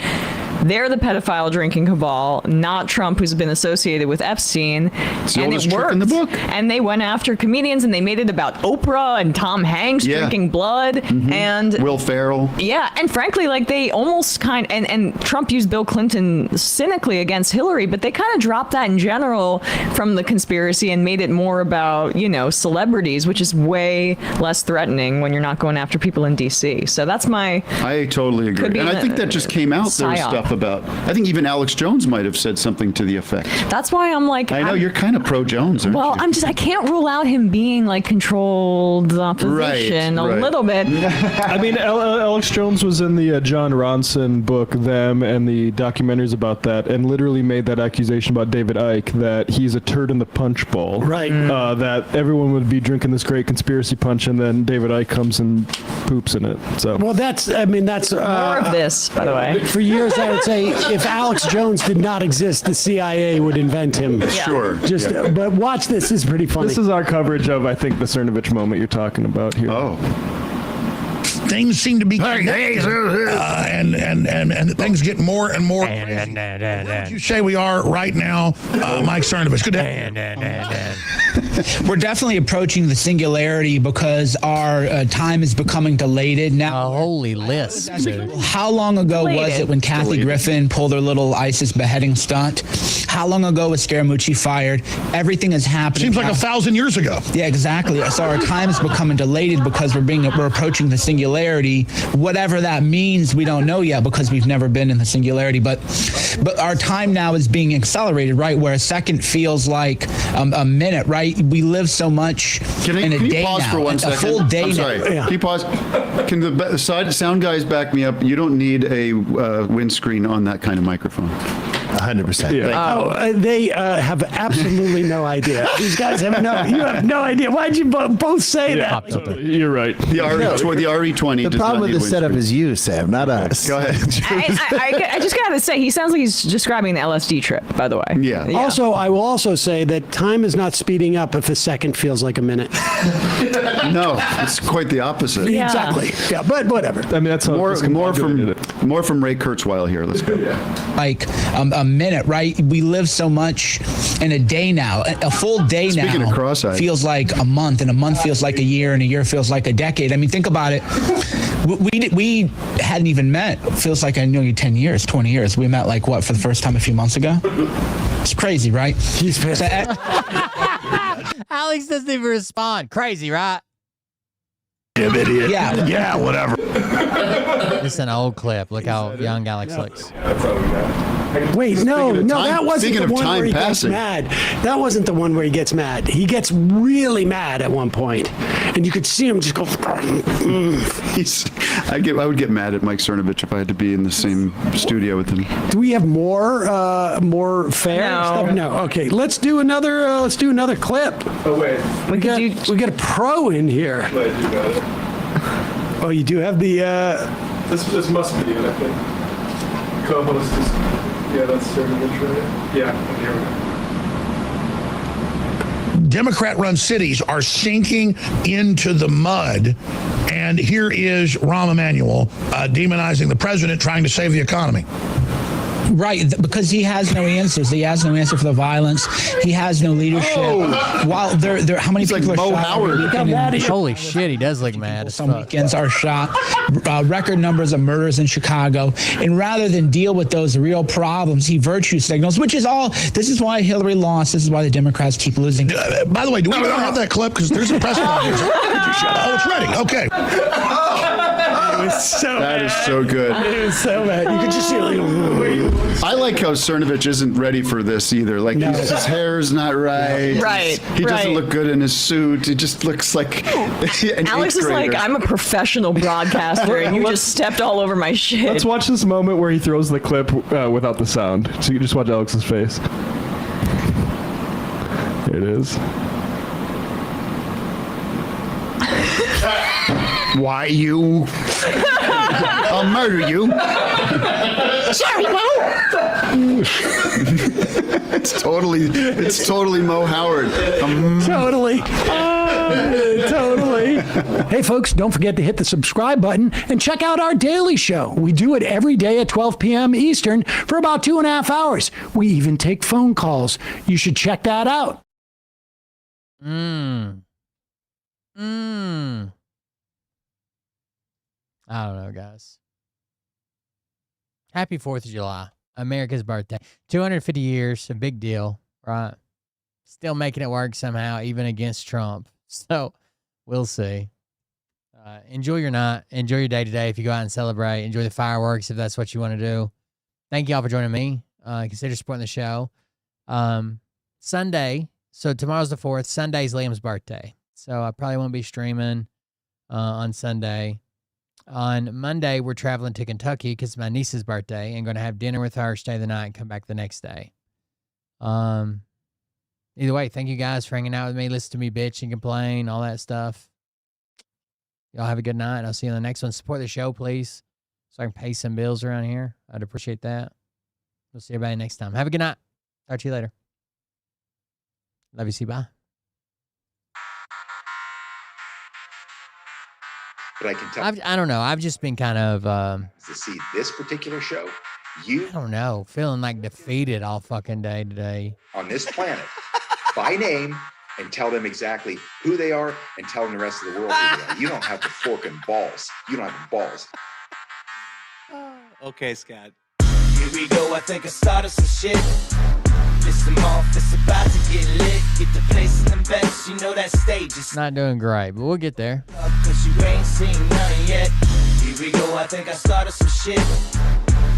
S22: they're the pedophile drinking cabal, not Trump, who's been associated with Epstein. And it worked. In the book. And they went after comedians and they made it about Oprah and Tom Hanks drinking blood and
S3: Will Ferrell.
S22: Yeah, and frankly, they almost and Trump used Bill Clinton cynically against Hillary, but they kind of dropped that in general from the conspiracy and made it more about, celebrities, which is way less threatening when you're not going after people in D.C. So that's I
S3: totally agree. And I think that just came out. There was
S22: psyop.
S3: stuff about, I think even Alex Jones might have said something to the effect.
S22: That's why I'm
S3: I know you're kind of pro-Jones, aren't you?
S22: I can't rule out him being controlled opposition a little bit.
S23: I mean, Alex Jones was in the John Ronson book, Them, and the documentaries about that, and literally made that accusation about David Icke that he's a turd in the punch bowl.
S21: Right.
S23: That everyone would be drinking this great conspiracy punch, and then David Icke comes and poops in it. So.
S21: Well, that's more
S22: of this, by the way.
S21: For years, I would say if Alex Jones did not exist, the CIA would invent him.
S3: Sure.
S21: But watch this. This is pretty funny.
S23: This is our coverage of, I think, the Cernovich moment you're talking about here.
S3: Oh.
S7: Things seem to be and things get more and more. Where would you say we are right now, Mike Cernovich? Good day.
S8: We're definitely approaching the singularity because our time is becoming dilated now.
S2: Holy list, dude.
S8: How long ago was it when Kathy Griffin pulled her little ISIS beheading stunt? How long ago was Scaramucci fired? Everything is happening.
S7: Seems like 1,000 years ago.
S8: Yeah, exactly. So our time is becoming dilated because we're approaching the singularity. Whatever that means, we don't know yet because we've never been in the singularity. But our time now is being accelerated, right? Where a second feels like a minute, right? We live so much in a day
S3: pause
S8: now.
S3: for 1 second?
S8: A full day
S3: I'm sorry.
S8: now.
S3: Can you pause? Can the sound guys back me up? You don't need a windscreen on that kind of microphone.
S21: 100%. They have absolutely no idea. These guys have you have no idea. Why'd you both say that?
S23: You're right.
S3: The RE20.
S25: The problem with the setup is you, Sam, not us.
S3: Go ahead.
S22: I just gotta say, he sounds like he's describing the LSD trip, by the way.
S3: Yeah.
S21: Also, I will also say that time is not speeding up if a second feels like a minute.
S3: No, it's quite the opposite.
S21: Yeah. Exactly. Yeah, but whatever.
S23: I mean, that's how
S3: more from Ray Kurzweil here. Let's go.
S8: Like a minute, right? We live so much in a day now. A full day
S3: Speaking
S8: now
S3: of cross-eyed.
S8: feels like a month, and a month feels like a year, and a year feels like a decade. I mean, think about it. We hadn't even met. It feels like I knew you 10 years, 20 years. We met like what, for the first time a few months ago? It's crazy, right?
S21: He's pissed.
S2: Alex doesn't even respond. Crazy, right?
S23: Idiot.
S8: Yeah.
S23: Yeah, whatever.
S2: This is an old clip. Look how young Alex looks.
S21: Wait, no, that wasn't
S3: speaking
S21: the
S3: of
S21: one
S3: time
S21: where he
S3: passing.
S21: gets mad. That wasn't the one where he gets mad. He gets really mad at one point, and you could see him just go.
S3: I would get mad at Mike Cernovich if I had to be in the same studio with him.
S21: Do we have more fair stuff? No. Okay, let's do another clip.
S23: Oh wait,
S21: we got a pro in here.
S23: Wait, you got it.
S21: Oh, you do have the.
S23: This must be it, I think. Co-host is. Yeah, that's Cernovich, right? Yeah, here we go.
S7: Democrat-run cities are sinking into the mud, and here is Rahm Emanuel demonizing the president, trying to save the economy.
S8: Right, because he has no answers. He has no answer for the violence. He has no leadership. While there, how many people are shot?
S2: Holy shit, he does look mad.
S8: Some weekends are shot. Record numbers of murders in Chicago. And rather than deal with those real problems, he virtue signals, which is all. This is why Hillary lost. This is why the Democrats keep losing.
S7: By the way, do we not have that clip? Because there's a press conference. Oh, it's ready. Okay.
S3: That is so good.
S21: It was so bad. You could just see like.
S3: I like how Cernovich isn't ready for this either. Like his hair's not right.
S22: Right.
S3: He doesn't look good in his suit. He just looks like an
S22: Alex is like, I'm a professional broadcaster, and you just stepped all over my shit.
S23: Let's watch this moment where he throws the clip without the sound. So you just watch Alex's face. Here it is.
S3: Why you? I'll murder you.
S22: Sorry, Mo.
S3: It's totally Mo Howard.
S21: Totally. Totally. Hey, folks, don't forget to hit the subscribe button and check out our daily show. We do it every day at 12 p.m. Eastern for about 2.5 hours. We even take phone calls. You should check that out.
S2: I don't know, guys. Happy 4th of July. America's birthday. 250 years, a big deal, right? Still making it work somehow, even against Trump. So, we'll see. Enjoy your night. Enjoy your day today if you go out and celebrate. Enjoy the fireworks if that's what you want to do. Thank you all for joining me. Consider supporting the show. Sunday, so tomorrow's the 4th. Sunday's Liam's birthday. So, I probably won't be streaming on Sunday. On Monday, we're traveling to Kentucky because it's my niece's birthday and going to have dinner with her, stay the night, and come back the next day. Either way, thank you guys for hanging out with me. Listen to me bitch and complain, all that stuff. Y'all have a good night. I'll see you on the next one. Support the show, please, so I can pay some bills around here. I'd appreciate that. We'll see everybody next time. Have a good night. Talk to you later. Love you. See you. Bye.
S5: But I can tell.
S2: I don't know. I've just been kind of
S5: to see this particular show,
S2: I don't know, feeling like defeated all fucking day today.
S5: On this planet by name and tell them exactly who they are and tell them the rest of the world who they are. You don't have the forking balls. You don't have the balls.
S1: Okay, Scott.
S9: Here we go. I think I started some shit. Listen off, it's about to get lit. Get the place in the best, you know that stage is
S2: Not doing great, but we'll get there.
S9: cause you ain't seen none yet. Here we go, I think I started some shit.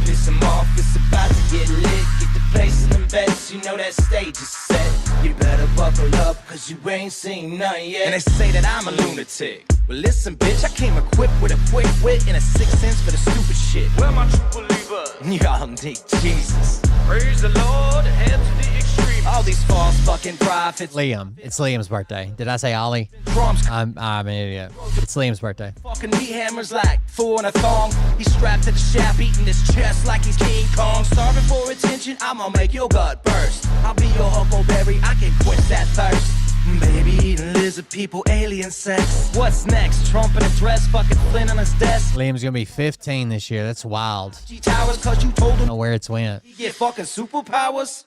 S9: Listen off, it's about to get lit. Get the place in the best, you know that stage is set. You better buckle up, cause you ain't seen none yet.
S1: And they say that I'm a lunatic. Well, listen, bitch, I came equipped with a quick wit and a 6th sense for the stupid shit. Where my true believers? Y'all need Jesus.
S9: Praise the Lord, head to the extreme. All these false fucking prophets.
S2: Liam. It's Liam's birthday. Did I say Ollie?
S9: Drums.
S2: I'm an idiot. It's Liam's birthday.
S9: Fucking meat hammers like four in a thong. He's strapped to the shaft, eating his chest like he's King Kong. Starving for attention, I'ma make your gut burst. I'll be your huckleberry, I can quench that thirst. Baby eating lizard people, alien sex. What's next? Trump in a dress, fucking Flynn on his desk.
S2: Liam's gonna be 15 this year. That's wild.
S9: Towers, cause you told
S2: I
S9: him
S2: don't know where it's went.
S9: he get fucking superpowers.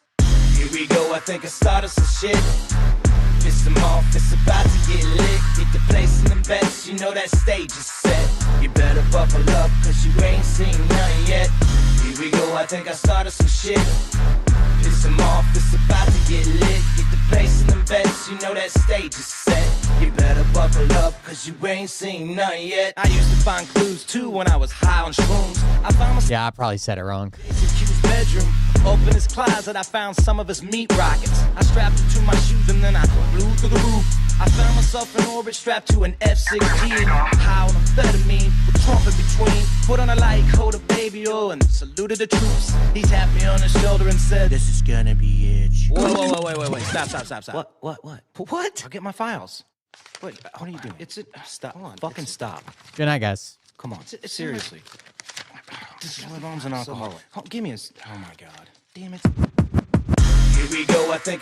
S9: Here we go, I think I started some shit. Piss them off, it's about to get lit. Get the place in the bets, you know that stage is set. You better buckle up, cause you ain't seen none yet. Here we go, I think I started some shit. Piss them off, it's about to get lit. Get the place in the bets, you know that stage is set. You better buckle up, cause you ain't seen none yet. I used to find clues too when I was high on shrooms. I found myself
S2: Yeah, I probably said it wrong.
S9: in Q's bedroom. Open his closet, I found some of his meat rockets. I strapped it to my shoes and then I flew through the roof. I found myself in orbit strapped to an F-16. High on amphetamine with Trump in between. Put on a light coat of baby oil and saluted the troops. He tapped me on the shoulder and said, "This is gonna be it." Whoa, wait. Stop. What? I'll get my files. Wait, what are you doing? Stop. Hold on. Fucking stop.
S2: Good night, guys.
S9: Come on. Seriously. This is my mom's an alcoholic. Give me a... Oh, my God. Damn it. Here we go, I think